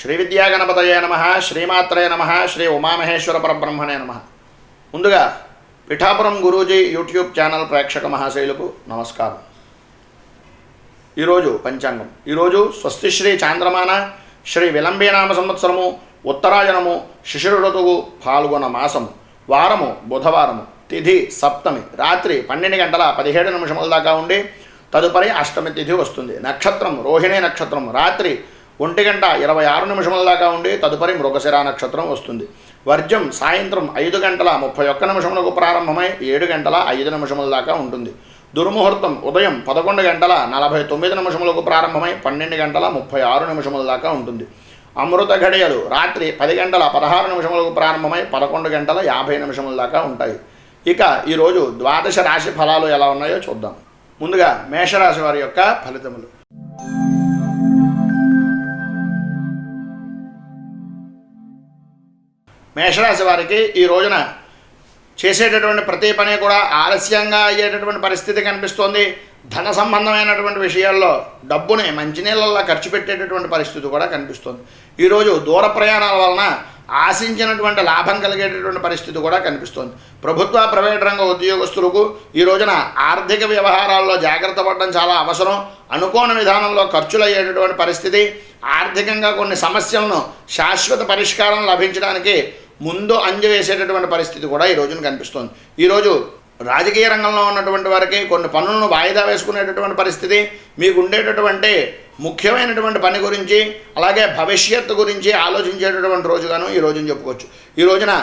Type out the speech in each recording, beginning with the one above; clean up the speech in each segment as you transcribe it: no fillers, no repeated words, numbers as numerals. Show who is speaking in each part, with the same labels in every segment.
Speaker 1: శ్రీ విద్యాగణపతయే నమః, శ్రీమాత్రే నమః, శ్రీ ఉమామహేశ్వర పరబ్రహ్మణే నమః. ముందుగా పిఠాపురం గురూజీ యూట్యూబ్ ఛానల్ ప్రేక్షక మహాశైలకు నమస్కారం. ఈరోజు పంచాంగం. ఈరోజు స్వస్తిశ్రీ చాంద్రమాన శ్రీ విలంబీనామ సంవత్సరము, ఉత్తరాయణము, శిశిర ఋతువు, పాల్గొన మాసము, వారము బుధవారము, తిథి సప్తమి, రాత్రి 12:17 దాకా ఉండి తదుపరి అష్టమి తిథి వస్తుంది. నక్షత్రం రోహిణి నక్షత్రం, రాత్రి 1:26 దాకా ఉండి తదుపరి మృగశిర నక్షత్రం వస్తుంది. వర్జం సాయంత్రం 5:31 ప్రారంభమై 7:05 దాకా ఉంటుంది. దుర్ముహూర్తం ఉదయం 11:49 ప్రారంభమై 12:36 దాకా ఉంటుంది. అమృత ఘడియలు రాత్రి 10:16 ప్రారంభమై 11:50 దాకా ఉంటాయి. ఇక ఈరోజు ద్వాదశ రాశి ఫలాలు ఎలా ఉన్నాయో చూద్దాం. ముందుగా మేషరాశి వారి యొక్క ఫలితములు. మేషరాశి వారికి ఈ రోజున చేసేటటువంటి ప్రతి పని కూడా ఆలస్యంగా అయ్యేటటువంటి పరిస్థితి కనిపిస్తోంది. ధన సంబంధమైనటువంటి విషయాల్లో డబ్బుని మంచినీళ్ళల్లో ఖర్చు పెట్టేటటువంటి పరిస్థితి కూడా కనిపిస్తుంది. ఈరోజు దూర ప్రయాణాల వలన ఆశించినటువంటి లాభం కలిగేటటువంటి పరిస్థితి కూడా కనిపిస్తుంది. ప్రభుత్వ ప్రైవేట్ రంగ ఉద్యోగస్తులకు ఈ రోజున ఆర్థిక వ్యవహారాల్లో జాగ్రత్త పడడం చాలా అవసరం. అనుకోని విధానంలో ఖర్చులు అయ్యేటటువంటి పరిస్థితి, ఆర్థికంగా కొన్ని సమస్యలను శాశ్వత పరిష్కారం లభించడానికి ముందు అంజ వేసేటటువంటి పరిస్థితి కూడా ఈ రోజున కనిపిస్తుంది. ఈరోజు రాజకీయ రంగంలో ఉన్నటువంటి వారికి కొన్ని పనులను వాయిదా వేసుకునేటటువంటి పరిస్థితి, మీకు ఉండేటటువంటి ముఖ్యమైనటువంటి పని గురించి అలాగే భవిష్యత్తు గురించి ఆలోచించేటటువంటి రోజుగాను ఈ రోజున చెప్పుకోవచ్చు. ఈ రోజున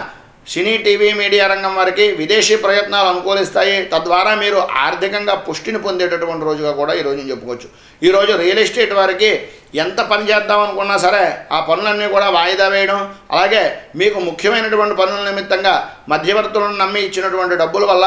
Speaker 1: సినీ టీవీ మీడియా రంగం వారికి విదేశీ ప్రయత్నాలు అనుకూలిస్తాయి. తద్వారా మీరు ఆర్థికంగా పుష్టిని పొందేటటువంటి రోజుగా కూడా ఈ రోజున చెప్పుకోవచ్చు. ఈరోజు రియల్ ఎస్టేట్ వారికి ఎంత పని చేద్దాం అనుకున్నా సరే ఆ పనులన్నీ కూడా వాయిదా వేయడం, అలాగే మీకు ముఖ్యమైనటువంటి పనుల నిమిత్తంగా మధ్యవర్తులను నమ్మి ఇచ్చినటువంటి డబ్బుల వల్ల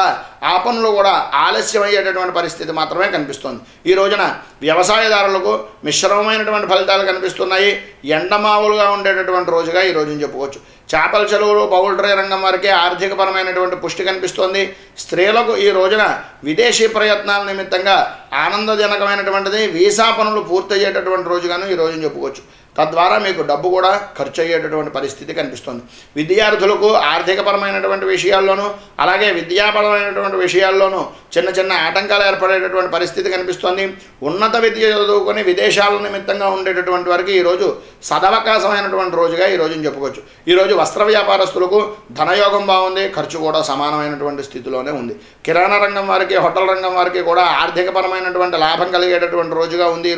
Speaker 1: ఆ పనులు కూడా ఆలస్యం అయ్యేటటువంటి పరిస్థితి మాత్రమే కనిపిస్తుంది. ఈ రోజున వ్యవసాయదారులకు మిశ్రమమైనటువంటి ఫలితాలు కనిపిస్తున్నాయి. ఎండమావులుగా ఉండేటటువంటి రోజుగా ఈ రోజున చెప్పుకోవచ్చు. చేపల చెరువులు, పౌల్ట్రీ రంగం వారికి ఆర్థికపరమైనటువంటి పుష్టి కనిపిస్తోంది. స్త్రీలకు ఈ రోజున విదేశీ ప్రయత్నాల నిమిత్తంగా ఆనందజనకమైనటువంటిది వీసా పనులు పూర్తయ్యేటటువంటి రోజుగాను ఈ రోజున చెప్పుకోవచ్చు. తద్వారా మీకు డబ్బు కూడా ఖర్చు అయ్యేటటువంటి పరిస్థితి కనిపిస్తుంది. విద్యార్థులకు ఆర్థికపరమైనటువంటి విషయాల్లోనూ అలాగే విద్యాపరమైనటువంటి విషయాల్లోనూ చిన్న చిన్న ఆటంకాలు ఏర్పడేటటువంటి పరిస్థితి కనిపిస్తోంది. ఉన్నత విద్య చదువుకొని విదేశాల నిమిత్తంగా ఉండేటటువంటి వారికి ఈరోజు సదవకాశమైనటువంటి రోజుగా ఈ రోజున చెప్పుకోవచ్చు. ఈరోజు వస్త్ర వ్యాపారస్తులకు ధనయోగం బాగుంది, ఖర్చు కూడా సమానమైనటువంటి స్థితిలోనే ఉంది. కిరాణా రంగం వారికి, హోటల్ రంగం వారికి కూడా ఆర్థికపరమైనటువంటి లాభం కలిగేటటువంటి రోజుగా ఉంది.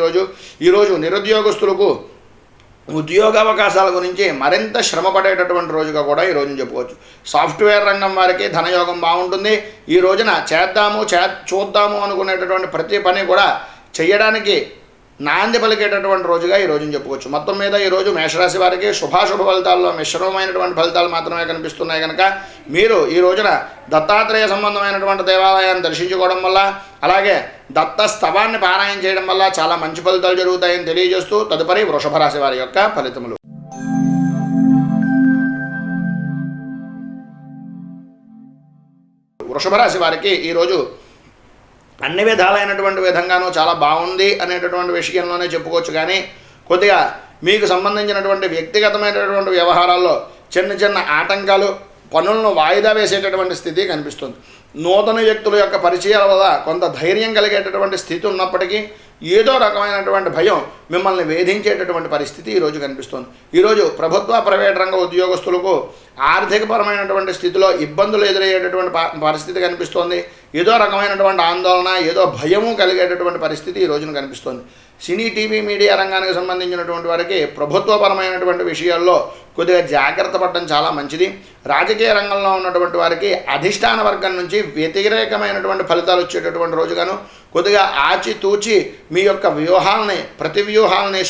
Speaker 1: ఈరోజు నిరుద్యోగస్తులకు ఉద్యోగ అవకాశాల గురించి మరింత శ్రమపడేటటువంటి రోజుగా కూడా ఈ రోజున చెప్పుకోవచ్చు. సాఫ్ట్వేర్ రంగం వారికి ధనయోగం బాగుంటుంది. ఈ రోజున చూద్దాము అనుకునేటటువంటి ప్రతి పని కూడా చేయడానికి నాంది పలికేటటువంటి రోజుగా ఈ రోజున చెప్పుకోవచ్చు. మొత్తం మీద ఈరోజు మేషరాశి వారికి శుభాశుభ ఫలితాల్లో మిశ్రమమైనటువంటి ఫలితాలు మాత్రమే కనిపిస్తున్నాయి కనుక మీరు ఈ రోజున దత్తాత్రేయ సంబంధమైనటువంటి దేవాలయాన్ని దర్శించుకోవడం వల్ల అలాగే దత్త స్తవాన్ని పారాయణ చేయడం వల్ల చాలా మంచి ఫలితాలు జరుగుతాయని తెలియజేస్తూ తదుపరి వృషభ రాశి వారి యొక్క ఫలితములు. వృషభ రాశి వారికి ఈరోజు అన్ని విధాలైనటువంటి విధంగానూ చాలా బాగుంది అనేటటువంటి విషయంలోనే చెప్పుకోవచ్చు. కానీ కొద్దిగా మీకు సంబంధించినటువంటి వ్యక్తిగతమైనటువంటి వ్యవహారాల్లో చిన్న చిన్న ఆటంకాలు, పనులను వాయిదా వేసేటటువంటి స్థితి కనిపిస్తుంది. నూతన వ్యక్తుల యొక్క పరిచయాల వల్ల కొంత ధైర్యం కలిగేటటువంటి స్థితి ఉన్నప్పటికీ ఏదో రకమైనటువంటి భయం మిమ్మల్ని వేధించేటటువంటి పరిస్థితి ఈరోజు కనిపిస్తుంది. ఈరోజు ప్రభుత్వ ప్రైవేట్ రంగ ఉద్యోగస్తులకు ఆర్థికపరమైనటువంటి స్థితిలో ఇబ్బందులు ఎదురయ్యేటటువంటి పరిస్థితి కనిపిస్తోంది. ఏదో రకమైనటువంటి ఆందోళన, ఏదో భయము కలిగేటటువంటి పరిస్థితి ఈ రోజున కనిపిస్తోంది. సినీ టీవీ మీడియా రంగానికి సంబంధించినటువంటి వారికి ప్రభుత్వపరమైనటువంటి విషయాల్లో కొద్దిగా జాగ్రత్త పడడం చాలా మంచిది. రాజకీయ రంగంలో ఉన్నటువంటి వారికి అధిష్టాన వర్గం నుంచి వ్యతిరేకమైనటువంటి ఫలితాలు వచ్చేటటువంటి రోజుగాను కొద్దిగా ఆచితూచి మీ యొక్క ప్రతి వ్యూహాలని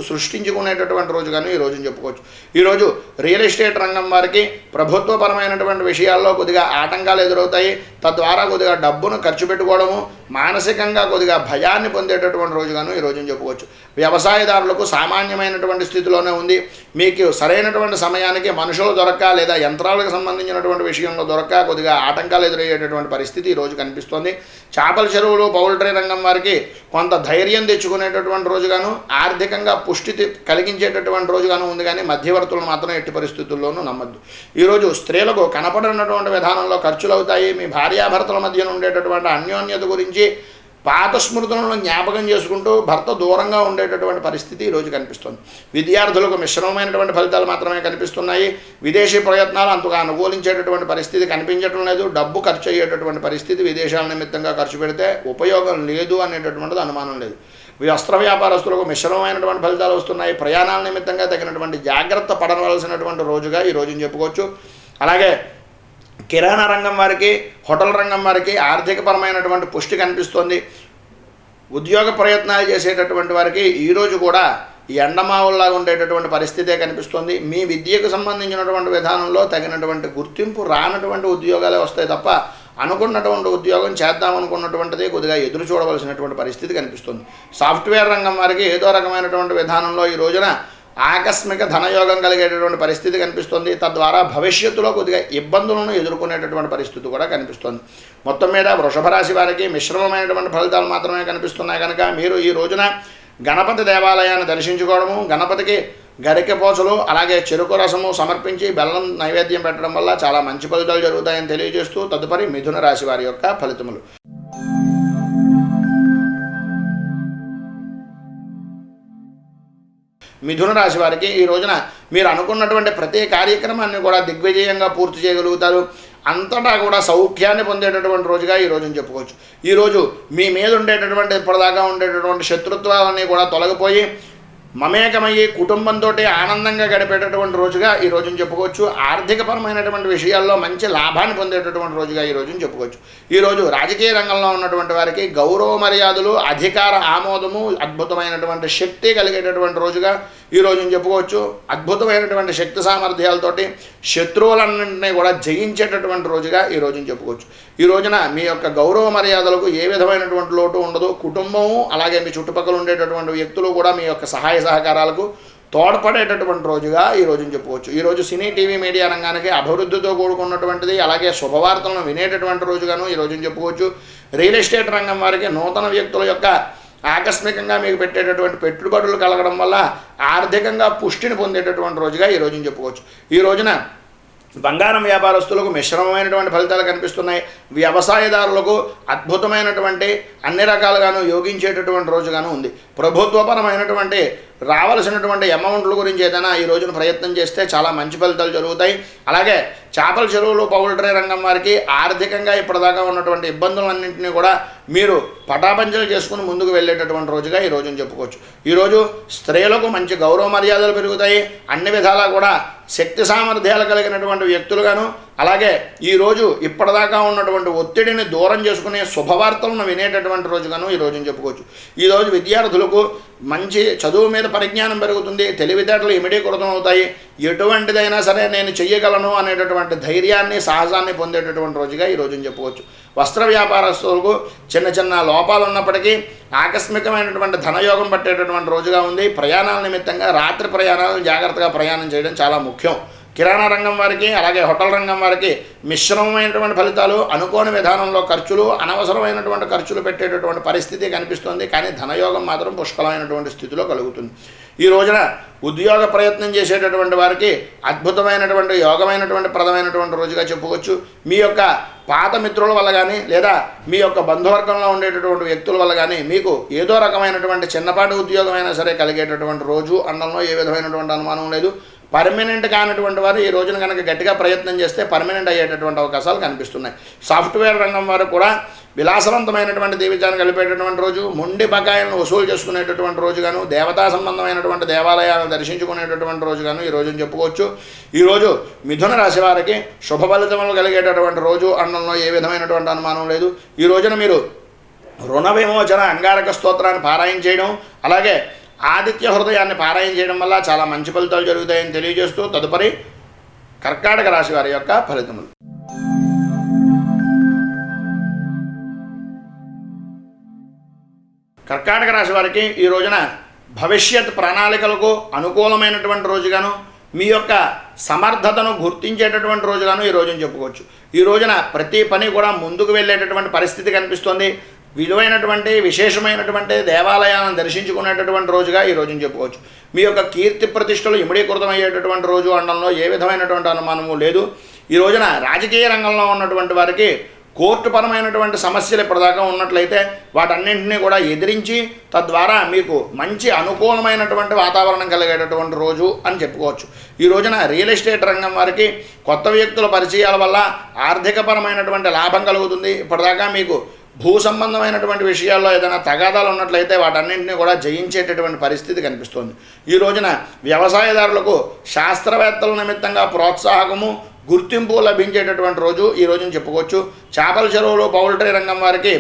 Speaker 1: సృష్టించుకునేటటువంటి రోజుగాను ఈ రోజున చెప్పుకోవచ్చు. ఈరోజు రియల్ ఎస్టేట్ రంగం వారికి ప్రభుత్వపరమైనటువంటి విషయాల్లో కొద్దిగా ఆటంకాలు ఎదురవుతాయి. తద్వారా కొద్దిగా డబ్బును ఖర్చు పెట్టుకోవడము, మానసికంగా కొద్దిగా భయాన్ని పొందేటటువంటి రోజుగాను ఈ రోజున చెప్పుకోవచ్చు. వ్యవసాయదారులకు సామాన్యమైనటువంటి స్థితిలోనే ఉంది. మీకు సరైనటువంటి సమయానికి మనుషులు దొరక్క లేదా యంత్రాలు పత్రాలకు సంబంధించినటువంటి విషయంలో దొరక్క కొద్దిగా ఆటంకాలు ఎదురయ్యేటటువంటి పరిస్థితి ఈరోజు కనిపిస్తోంది. చేపల చెరువులు, పౌల్ట్రీ రంగం వారికి కొంత ధైర్యం తెచ్చుకునేటటువంటి రోజుగాను, ఆర్థికంగా పుష్టి కలిగించేటటువంటి రోజుగాను ఉంది. కానీ మధ్యవర్తులను మాత్రం ఎట్టి పరిస్థితుల్లోనూ నమ్మద్దు. ఈరోజు స్త్రీలకు కనపడినటువంటి విధానంలో ఖర్చులు అవుతాయి. మీ భార్యాభర్తల మధ్యన ఉండేటటువంటి అన్యోన్యత గురించి పాత స్మృతులను జ్ఞాపకం చేసుకుంటూ భర్త దూరంగా ఉండేటటువంటి పరిస్థితి ఈరోజు కనిపిస్తుంది. విద్యార్థులకు మిశ్రమమైనటువంటి ఫలితాలు మాత్రమే కనిపిస్తున్నాయి. విదేశీ ప్రయత్నాలు అంతగా అనుకూలించేటటువంటి పరిస్థితి కనిపించడం లేదు. డబ్బు ఖర్చు అయ్యేటటువంటి పరిస్థితి, విదేశాల నిమిత్తంగా ఖర్చు పెడితే ఉపయోగం లేదు అనేటటువంటిది అనుమానం లేదు. వస్త్ర వ్యాపారస్తులకు మిశ్రమమైనటువంటి ఫలితాలు వస్తున్నాయి. ప్రయాణాల నిమిత్తంగా తగినటువంటి జాగ్రత్త పడవలసినటువంటి రోజుగా ఈ రోజుని చెప్పుకోవచ్చు. అలాగే కిరాణా రంగం వారికి, హోటల్ రంగం వారికి ఆర్థికపరమైనటువంటి పుష్టి కనిపిస్తోంది. ఉద్యోగ ప్రయత్నాలు చేసేటటువంటి వారికి ఈరోజు కూడా ఎండమావుల్లాగా ఉండేటటువంటి పరిస్థితే కనిపిస్తుంది. మీ విద్యకు సంబంధించినటువంటి విధానంలో తగినటువంటి గుర్తింపు రానటువంటి ఉద్యోగాలే వస్తాయి తప్ప అనుకున్నటువంటి ఉద్యోగం చేద్దామనుకున్నటువంటిది కొద్దిగా ఎదురు చూడవలసినటువంటి పరిస్థితి కనిపిస్తుంది. సాఫ్ట్వేర్ రంగం వారికి ఏదో రకమైనటువంటి విధానంలో ఈ రోజున ఆకస్మిక ధనయోగం కలిగేటటువంటి పరిస్థితి కనిపిస్తుంది. తద్వారా భవిష్యత్తులో కొద్దిగా ఇబ్బందులను ఎదుర్కొనేటటువంటి పరిస్థితి కూడా కనిపిస్తుంది. మొత్తం మీద వృషభ రాశి వారికి మిశ్రమమైనటువంటి ఫలితాలు మాత్రమే కనిపిస్తున్నాయి. కనుక మీరు ఈ రోజున గణపతి దేవాలయాన్ని దర్శించుకోవడము, గణపతికి గరికె పోచలు అలాగే చెరుకు రసము సమర్పించి బెల్లం నైవేద్యం పెట్టడం వల్ల చాలా మంచి ఫలితాలు జరుగుతాయని తెలియజేస్తూ తదుపరి మిథున రాశి వారి యొక్క ఫలితములు. మిథున రాశి వారికి ఈ రోజున మీరు అనుకున్నటువంటి ప్రతి కార్యక్రమాన్ని కూడా దిగ్విజయంగా పూర్తి చేయగలుగుతారు. అంతటా కూడా సౌఖ్యాన్ని పొందేటటువంటి రోజుగా ఈ రోజుని చెప్పుకోవచ్చు. ఈరోజు మీ మీద ఉండేటటువంటి ఇప్పటిదాకా ఉండేటటువంటి శత్రుత్వాలన్నీ కూడా తొలగిపోయి మమేకమయ్యి కుటుంబంతో ఆనందంగా గడిపేటటువంటి రోజుగా ఈ రోజుని చెప్పుకోవచ్చు. ఆర్థికపరమైనటువంటి విషయాల్లో మంచి లాభాన్ని పొందేటటువంటి రోజుగా ఈ రోజుని చెప్పుకోవచ్చు. ఈరోజు రాజకీయ రంగంలో ఉన్నటువంటి వారికి గౌరవ మర్యాదలు, అధికార ఆమోదము, అద్భుతమైనటువంటి శక్తి కలిగేటటువంటి రోజుగా ఈ రోజుని చెప్పుకోవచ్చు. అద్భుతమైనటువంటి శక్తి సామర్థ్యాలతోటి శత్రువులన్నింటినీ కూడా జయించేటటువంటి రోజుగా ఈ రోజుని చెప్పుకోవచ్చు. ఈ రోజున మీ యొక్క గౌరవ మర్యాదలకు ఏ విధమైనటువంటి లోటు ఉండదు. కుటుంబము అలాగే మీ చుట్టుపక్కల ఉండేటటువంటి వ్యక్తులు కూడా మీ యొక్క సహాయ సహకారాలకు తోడ్పడేటటువంటి రోజుగా ఈ రోజుని చెప్పుకోవచ్చు. ఈరోజు సినీ, టీవీ, మీడియా రంగానికి అభివృద్ధితో కూడుకున్నటువంటిది, అలాగే శుభవార్తలను వినేటటువంటి రోజుగాను ఈ రోజుని చెప్పుకోవచ్చు. రియల్ ఎస్టేట్ రంగం వారికి నూతన వ్యక్తుల యొక్క ఆకస్మికంగా మీకు పెట్టేటటువంటి పెట్టుబడులు కలగడం వల్ల ఆర్థికంగా పుష్టిని పొందేటటువంటి రోజుగా ఈ రోజుని చెప్పుకోవచ్చు. ఈ రోజున బంగారం వ్యాపారస్తులకు మిశ్రమమైనటువంటి ఫలితాలు కనిపిస్తున్నాయి. వ్యవసాయదారులకు అద్భుతమైనటువంటి అన్ని రకాలుగాను యోగించేటటువంటి రోజుగాను ఉంది. ప్రభుత్వపరమైనటువంటి రావాల్సినటువంటి అమౌంట్ల గురించి ఏదైనా ఈ రోజున ప్రయత్నం చేస్తే చాలా మంచి ఫలితాలు జరుగుతాయి. అలాగే చేపల చెరువులు, పౌల్ట్రీ రంగం వారికి ఆర్థికంగా ఇప్పటిదాకా ఉన్నటువంటి ఇబ్బందులన్నింటినీ కూడా మీరు పటాపంచలు చేసుకుని ముందుకు వెళ్ళేటటువంటి రోజుగా ఈ రోజుని చెప్పుకోవచ్చు. ఈరోజు స్త్రీలకు మంచి గౌరవ మర్యాదలు పెరుగుతాయి. అన్ని విధాలా కూడా శక్తి సామర్థ్యాలు కలిగినటువంటి వ్యక్తులుగాను, అలాగే ఈరోజు ఇప్పటిదాకా ఉన్నటువంటి ఒత్తిడిని దూరం చేసుకునే శుభవార్తలను వినేటటువంటి రోజుగాను ఈ రోజుని చెప్పుకోవచ్చు. ఈరోజు విద్యార్థులకు మంచి చదువు మీద పరిజ్ఞానం పెరుగుతుంది. తెలివితేటలు ఇమిడీకృతం అవుతాయి. ఎటువంటిదైనా సరే నేను చెయ్యగలను అనేటటువంటి ధైర్యాన్ని, సాహసాన్ని పొందేటటువంటి రోజుగా ఈ రోజుని చెప్పుకోవచ్చు. వస్త్ర వ్యాపారస్తులకు చిన్న చిన్న లోపాలు ఉన్నప్పటికీ ఆకస్మికమైనటువంటి ధనయోగం పట్టేటటువంటి రోజుగా ఉంది. ప్రయాణాల నిమిత్తంగా రాత్రి ప్రయాణాలు జాగ్రత్తగా ప్రయాణం చేయడం చాలా ముఖ్యం. కిరాణా రంగం వారికి అలాగే హోటల్ రంగం వారికి మిశ్రమమైనటువంటి ఫలితాలు, అనుకోని విధానంలో ఖర్చులు, అనవసరమైనటువంటి ఖర్చులు పెట్టేటటువంటి పరిస్థితి కనిపిస్తుంది. కానీ ధనయోగం మాత్రం పుష్కలమైనటువంటి స్థితిలో కలుగుతుంది. ఈ రోజున ఉద్యోగ ప్రయత్నం చేసేటటువంటి వారికి అద్భుతమైనటువంటి యోగమైనటువంటి ప్రదమైనటువంటి రోజుగా చెప్పుకోవచ్చు. మీ యొక్క పాత మిత్రుల వల్ల కానీ లేదా మీ యొక్క బంధువర్గంలో ఉండేటటువంటి వ్యక్తుల వల్ల కానీ మీకు ఏదో రకమైనటువంటి చిన్నపాటి ఉద్యోగం అయినా సరే కలిగేటటువంటి రోజు అనడంలో ఏ విధమైనటువంటి అనుమానం లేదు. పర్మనెంట్ కానటువంటి వారు ఈ రోజున కనుక గట్టిగా ప్రయత్నం చేస్తే పర్మనెంట్ అయ్యేటటువంటి అవకాశాలు కనిపిస్తున్నాయి. సాఫ్ట్వేర్ రంగం వారు కూడా విలాసవంతమైనటువంటి జీవితాన్ని గడిపేటటువంటి రోజు, మొండి బకాయిలను వసూలు చేసుకునేటటువంటి రోజుగాను, దేవతా సంబంధమైనటువంటి దేవాలయాలను దర్శించుకునేటటువంటి రోజుగాను ఈ రోజుని చెప్పుకోవచ్చు. ఈరోజు మిథున రాశి వారికి శుభ ఫలితములు కలిగేటటువంటి రోజు అనడంలో ఏ విధమైనటువంటి అనుమానం లేదు. ఈ రోజున మీరు రుణ విమోచన అంగారక స్తోత్రాన్ని పారాయణ చేయడం, అలాగే ఆదిత్య హృదయాన్ని పారాయణ చేయడం వల్ల చాలా మంచి ఫలితాలు జరుగుతాయని తెలియజేస్తూ తదుపరి కర్కాటక రాశి వారి యొక్క ఫలితములు. కర్కాటక రాశి వారికి ఈ రోజున భవిష్యత్ ప్రణాళికలకు అనుకూలమైనటువంటి రోజుగాను, మీ యొక్క సమర్థతను గుర్తించేటటువంటి రోజుగాను ఈ రోజున చెప్పుకోవచ్చు. ఈ రోజున ప్రతి పని కూడా ముందుకు వెళ్ళేటటువంటి పరిస్థితి కనిపిస్తుంది. విలువైనటువంటి విశేషమైనటువంటి దేవాలయాలను దర్శించుకునేటటువంటి రోజుగా ఈ రోజున చెప్పుకోవచ్చు. మీ యొక్క కీర్తి ప్రతిష్టలు ఇమిడీకృతమయ్యేటటువంటి రోజు అనడంలో ఏ విధమైనటువంటి అనుమానము లేదు. ఈ రోజున రాజకీయ రంగంలో ఉన్నటువంటి వారికి కోర్టుపరమైనటువంటి సమస్యలు ఇప్పటిదాకా ఉన్నట్లయితే వాటన్నింటినీ కూడా ఎదిరించి తద్వారా మీకు మంచి అనుకూలమైనటువంటి వాతావరణం కలిగేటటువంటి రోజు అని చెప్పుకోవచ్చు. ఈ రోజున రియల్ ఎస్టేట్ రంగం వారికి కొత్త వ్యక్తుల పరిచయాల వల్ల ఆర్థికపరమైనటువంటి లాభం కలుగుతుంది. ఇప్పటిదాకా మీకు భూ సంబంధమైనటువంటి విషయాల్లో ఏదైనా తగాదాలు ఉన్నట్లయితే వాటన్నింటినీ కూడా జయించేటటువంటి పరిస్థితి కనిపిస్తుంది. ఈ రోజున వ్యవసాయదారులకు శాస్త్రవేత్తల నిమిత్తంగా ప్రోత్సాహకము గుర్తింపు లభించేటటువంటి రోజు ఈ రోజున చెప్పుకోవచ్చు. చేపల చెరువులు పౌల్ట్రీ రంగం వారికి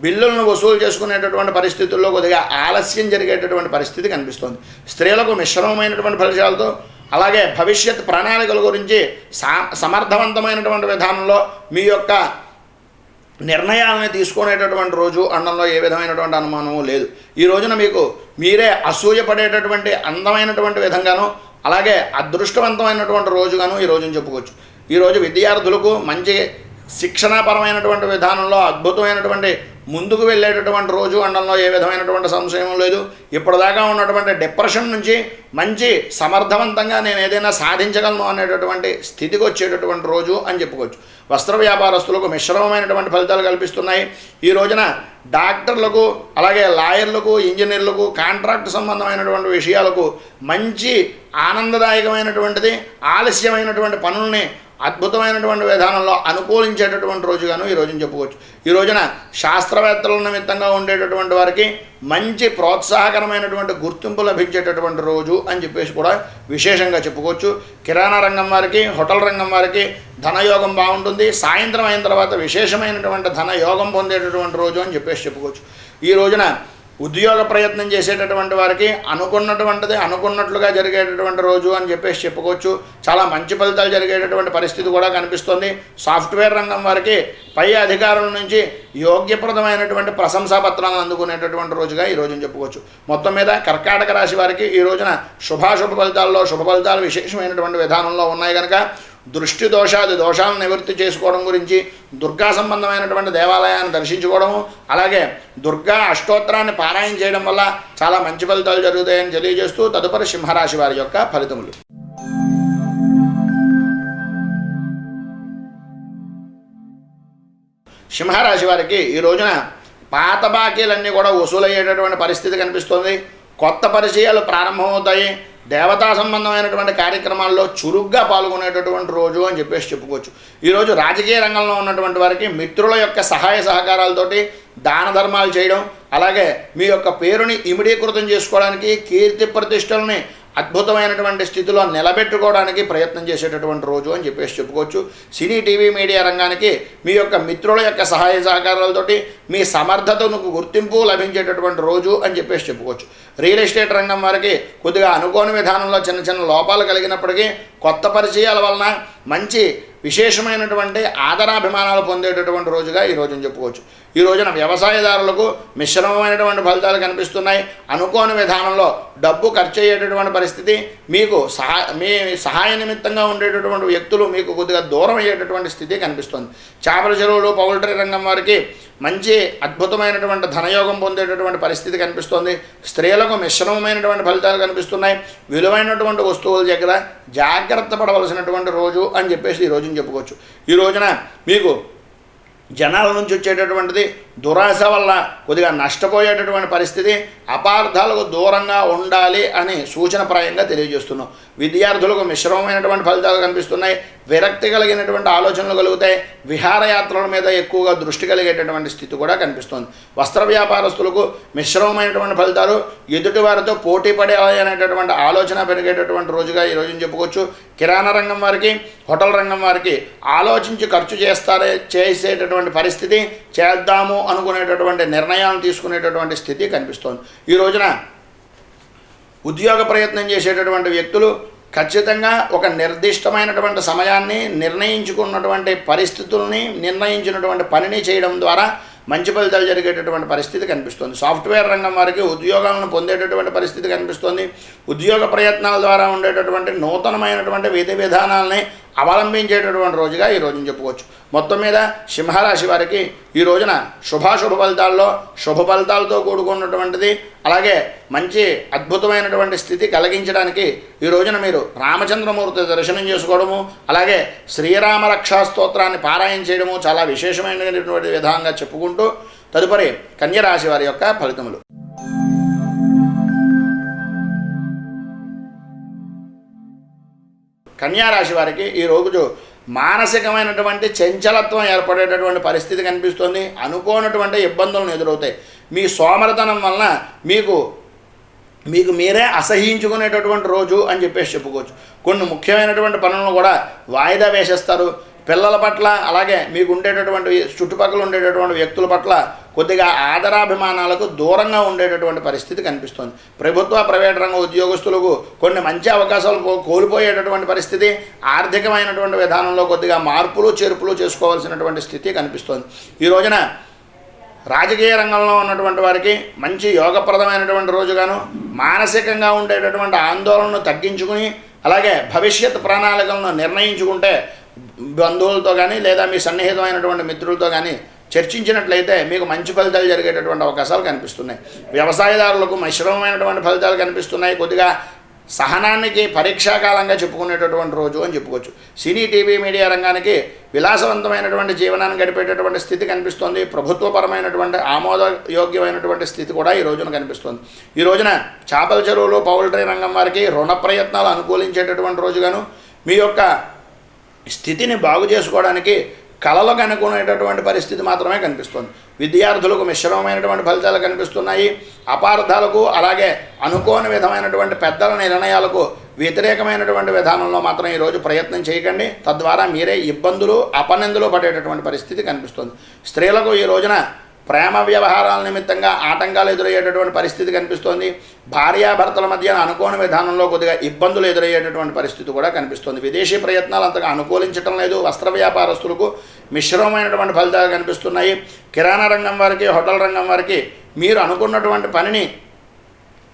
Speaker 1: బిల్లులను వసూలు చేసుకునేటటువంటి పరిస్థితుల్లో కొద్దిగా ఆలస్యం జరిగేటటువంటి పరిస్థితి కనిపిస్తుంది. స్త్రీలకు మిశ్రమమైనటువంటి ఫలితాలతో అలాగే భవిష్యత్ ప్రణాళికల గురించి సమర్థవంతమైనటువంటి విధానంలో మీ యొక్క నిర్ణయాలను తీసుకునేటటువంటి రోజు అనడంలో ఏ విధమైనటువంటి అనుమానము లేదు. ఈ రోజున మీకు మీరే అసూయపడేటటువంటి అందమైనటువంటి విధంగాను అలాగే అదృష్టవంతమైనటువంటి రోజుగాను ఈ రోజున చెప్పుకోవచ్చు. ఈరోజు విద్యార్థులకు మంచి శిక్షణాపరమైనటువంటి విధానంలో అద్భుతమైనటువంటి ముందుకు వెళ్ళేటటువంటి రోజు అనడంలో ఏ విధమైనటువంటి సంశయం లేదు. ఇప్పటిదాకా ఉన్నటువంటి డిప్రెషన్ నుంచి మంచి సమర్థవంతంగా నేను ఏదైనా సాధించగలను అనేటటువంటి స్థితికి వచ్చేటటువంటి రోజు అని చెప్పుకోవచ్చు. వస్త్ర వ్యాపారస్తులకు మిశ్రమమైనటువంటి ఫలితాలు కల్పిస్తున్నాయి. ఈ రోజున డాక్టర్లకు అలాగే లాయర్లకు ఇంజనీర్లకు కాంట్రాక్ట్ సంబంధమైనటువంటి విషయాలకు మంచి ఆనందదాయకమైనటువంటిది ఆలస్యమైనటువంటి పనుల్ని అద్భుతమైనటువంటి విధానంలో అనుకూలించేటటువంటి రోజుగాను ఈ రోజున చెప్పుకోవచ్చు. ఈ రోజున శాస్త్రవేత్తల నిమిత్తంగా ఉండేటటువంటి వారికి మంచి ప్రోత్సాహకరమైనటువంటి గుర్తింపు లభించేటటువంటి రోజు అని చెప్పేసి కూడా విశేషంగా చెప్పుకోవచ్చు. కిరాణా రంగం వారికి హోటల్ రంగం వారికి ధనయోగం బాగుంటుంది. సాయంత్రం అయిన తర్వాత విశేషమైనటువంటి ధనయోగం పొందేటటువంటి రోజు అని చెప్పేసి చెప్పుకోవచ్చు. ఈ రోజున ఉద్యోగ ప్రయత్నం చేసేటటువంటి వారికి అనుకున్నటువంటిది అనుకున్నట్లుగా జరిగేటటువంటి రోజు అని చెప్పేసి చెప్పుకోవచ్చు. చాలా మంచి ఫలితాలు జరిగేటటువంటి పరిస్థితి కూడా కనిపిస్తుంది. సాఫ్ట్వేర్ రంగం వారికి పై అధికారుల నుంచి యోగ్యప్రదమైనటువంటి ప్రశంసా పత్రాలను అందుకునేటటువంటి రోజుగా ఈ రోజున చెప్పుకోవచ్చు. మొత్తం మీద కర్కాటక రాశి వారికి ఈ రోజున శుభాశుభ ఫలితాల్లో శుభ ఫలితాలు విశేషమైనటువంటి విధానంలో ఉన్నాయి కనుక దృష్టి దోషాలను నివృత్తి చేసుకోవడం గురించి దుర్గా సంబంధమైనటువంటి దేవాలయాన్ని దర్శించుకోవడము అలాగే దుర్గా అష్టోత్తరాన్ని పారాయణ చేయడం వల్ల చాలా మంచి ఫలితాలు జరుగుతాయని తెలియజేస్తూ తదుపరి సింహరాశి వారి యొక్క ఫలితములు. సింహరాశి వారికి ఈ రోజున పాత బాకీలన్నీ కూడా వసూలయ్యేటటువంటి పరిస్థితి కనిపిస్తుంది. కొత్త పరిచయాలు ప్రారంభమవుతాయి. దేవతా సంబంధమైనటువంటి కార్యక్రమాల్లో చురుగ్గా పాల్గొనేటటువంటి రోజు అని చెప్పేసి చెప్పుకోవచ్చు. ఈరోజు రాజకీయ రంగంలో ఉన్నటువంటి వారికి మిత్రుల యొక్క సహాయ సహకారాలతోటి దాన ధర్మాలు చేయడం అలాగే మీ యొక్క పేరుని ఇమిడీకృతం చేసుకోవడానికి కీర్తి ప్రతిష్టలని అద్భుతమైనటువంటి స్థితిలో నిలబెట్టుకోవడానికి ప్రయత్నం చేసేటటువంటి రోజు అని చెప్పేసి చెప్పుకోవచ్చు. సినీ టీవీ మీడియా రంగానికి మీ యొక్క మిత్రుల యొక్క సహాయ సహకారాలతోటి మీ సమర్థతను గుర్తింపు లభించేటటువంటి రోజు అని చెప్పేసి చెప్పుకోవచ్చు. రియల్ ఎస్టేట్ రంగం వారికి కొద్దిగా అనుకోని విధానంలో చిన్న చిన్న లోపాలు కలిగినప్పటికీ కొత్త పరిచయాల వలన మంచి విశేషమైనటువంటి ఆదరాభిమానాలు పొందేటటువంటి రోజుగా ఈ రోజున చెప్పుకోవచ్చు. ఈ రోజున వ్యవసాయదారులకు మిశ్రమమైనటువంటి ఫలితాలు కనిపిస్తున్నాయి. అనుకోని విధానంలో డబ్బు ఖర్చు అయ్యేటటువంటి పరిస్థితి మీకు మీ సహాయ నిమిత్తంగా ఉండేటటువంటి వ్యక్తులు మీకు కొద్దిగా దూరం అయ్యేటటువంటి స్థితి కనిపిస్తుంది. చేపల చెరువులు పౌల్ట్రీ రంగం వారికి మంచి అద్భుతమైనటువంటి ధనయోగం పొందేటటువంటి పరిస్థితి కనిపిస్తుంది. స్త్రీలకు మిశ్రమమైనటువంటి ఫలితాలు కనిపిస్తున్నాయి. విలువైనటువంటి వస్తువుల దగ్గర జాగ్రత్త పడవలసినటువంటి రోజు అని చెప్పేసి ఈ రోజున చెప్పుకోవచ్చు. ఈ రోజున మీకు జనాల నుంచి వచ్చేటటువంటిది దురాశ వల్ల కొద్దిగా నష్టపోయేటటువంటి పరిస్థితి అపార్థాలకు దూరంగా ఉండాలి అని సూచనప్రాయంగా తెలియజేస్తున్నాం. విద్యార్థులకు మిశ్రమమైనటువంటి ఫలితాలు కనిపిస్తున్నాయి. విరక్తి కలిగినటువంటి ఆలోచనలు కలుగుతాయి. విహారయాత్రల మీద ఎక్కువగా దృష్టి కలిగేటటువంటి స్థితి కూడా కనిపిస్తుంది. వస్త్ర వ్యాపారస్తులకు మిశ్రమమైనటువంటి ఫలితాలు ఎదుటివారితో పోటీ పడేయాలి అనేటటువంటి ఆలోచన పెరిగేటటువంటి రోజుగా ఈ రోజున చెప్పుకోవచ్చు. కిరాణా రంగం వారికి హోటల్ రంగం వారికి ఆలోచించి ఖర్చు చేసేటటువంటి పరిస్థితి చేద్దాము అనుకునేటటువంటి నిర్ణయాలను తీసుకునేటటువంటి స్థితి కనిపిస్తోంది. ఈ రోజున ఉద్యోగ ప్రయత్నం చేసేటటువంటి వ్యక్తులు ఖచ్చితంగా ఒక నిర్దిష్టమైనటువంటి సమయాన్ని నిర్ణయించుకున్నటువంటి పరిస్థితుల్ని నిర్ణయించినటువంటి పనిని చేయడం ద్వారా మంచి ఫలితాలు జరిగేటటువంటి పరిస్థితి కనిపిస్తుంది. సాఫ్ట్వేర్ రంగం వారికి ఉద్యోగాలను పొందేటటువంటి పరిస్థితి కనిపిస్తుంది. ఉద్యోగ ప్రయత్నాల ద్వారా ఉండేటటువంటి నూతనమైనటువంటి విధి విధానాలని అవలంబించేటటువంటి రోజుగా ఈ రోజున చెప్పుకోవచ్చు. మొత్తం మీద సింహరాశి వారికి ఈ రోజున శుభాశుభ ఫలితాల్లో శుభ ఫలితాలతో కూడుకున్నటువంటిది, అలాగే మంచి అద్భుతమైనటువంటి స్థితి కలిగించడానికి ఈ రోజున మీరు రామచంద్రమూర్తి దర్శనం చేసుకోవడము, అలాగే శ్రీరామ రక్షా స్తోత్రాన్ని పారాయణ చేయడము చాలా విశేషమైనటువంటి విధంగా చెప్పుకుంటూ తదుపరి కన్యరాశి వారి యొక్క ఫలితములు. కన్యారాశి వారికి ఈ రోజు మానసికమైనటువంటి చంచలత్వం ఏర్పడేటటువంటి పరిస్థితి కనిపిస్తుంది. అనుకోనటువంటి ఇబ్బందులను ఎదురవుతాయి. మీ సోమరతనం వలన మీకు మీరే అసహించుకునేటటువంటి రోజు అని చెప్పేసి చెప్పుకోవచ్చు. కొన్ని ముఖ్యమైనటువంటి పనులను కూడా వాయిదా వేసేస్తారు. పిల్లల పట్ల, అలాగే మీకు ఉండేటటువంటి చుట్టుపక్కల ఉండేటటువంటి వ్యక్తుల పట్ల కొద్దిగా ఆదరాభిమానాలకు దూరంగా ఉండేటటువంటి పరిస్థితి కనిపిస్తుంది. ప్రభుత్వ ప్రైవేట్ రంగ ఉద్యోగస్తులకు కొన్ని మంచి అవకాశాలు కోల్పోయేటటువంటి పరిస్థితి, ఆర్థికమైనటువంటి విధానంలో కొద్దిగా మార్పులు చేర్పులు చేసుకోవాల్సినటువంటి స్థితి కనిపిస్తుంది. ఈ రోజున రాజకీయ రంగంలో ఉన్నటువంటి వారికి మంచి యోగప్రదమైనటువంటి రోజుగాను, మానసికంగా ఉండేటటువంటి ఆందోళనను తగ్గించుకుని, అలాగే భవిష్యత్ ప్రణాళికలను నిర్ణయించుకుంటే బంధువులతో కానీ లేదా మీ సన్నిహితమైనటువంటి మిత్రులతో కానీ చర్చించినట్లయితే మీకు మంచి ఫలితాలు జరిగేటటువంటి అవకాశాలు కనిపిస్తున్నాయి. వ్యవసాయదారులకు మిశ్రమమైనటువంటి ఫలితాలు కనిపిస్తున్నాయి. కొద్దిగా సహనానికి పరీక్షాకాలంగా చెప్పుకునేటటువంటి రోజు అని చెప్పుకోవచ్చు. సినీ టీవీ మీడియా రంగానికి విలాసవంతమైనటువంటి జీవనాన్ని గడిపేటటువంటి స్థితి కనిపిస్తుంది. ప్రభుత్వపరమైనటువంటి ఆమోదయోగ్యమైనటువంటి స్థితి కూడా ఈ రోజున కనిపిస్తుంది. ఈ రోజున చేపల చెరువులు, పౌల్ట్రీ రంగం వారికి రుణ ప్రయత్నాలు అనుకూలించేటటువంటి రోజుగాను, మీ యొక్క స్థితిని బాగు చేసుకోవడానికి కళలకు అనుకునేటటువంటి పరిస్థితి మాత్రమే కనిపిస్తుంది. విద్యార్థులకు మిశ్రమమైనటువంటి ఫలితాలు కనిపిస్తున్నాయి. అపార్థాలకు, అలాగే అనుకోని విధమైనటువంటి పెద్దల నిర్ణయాలకు వ్యతిరేకమైనటువంటి విధానంలో మాత్రం ఈరోజు ప్రయత్నం చేయకండి. తద్వారా మీరే ఇబ్బందులు, అపనిందలు పడేటటువంటి పరిస్థితి కనిపిస్తుంది. స్త్రీలకు ఈ రోజున ప్రేమ వ్యవహారాల నిమిత్తంగా ఆటంకాలు ఎదురయ్యేటటువంటి పరిస్థితి కనిపిస్తోంది. భార్యాభర్తల మధ్య అనుకోని విధానంలో కొద్దిగా ఇబ్బందులు ఎదురయ్యేటటువంటి పరిస్థితి కూడా కనిపిస్తుంది. విదేశీ ప్రయత్నాలు అంతగా అనుకూలించడం లేదు. వస్త్ర వ్యాపారస్తులకు మిశ్రమమైనటువంటి ఫలితాలు కనిపిస్తున్నాయి. కిరాణా రంగం వారికి, హోటల్ రంగం వారికి మీరు అనుకున్నటువంటి పనిని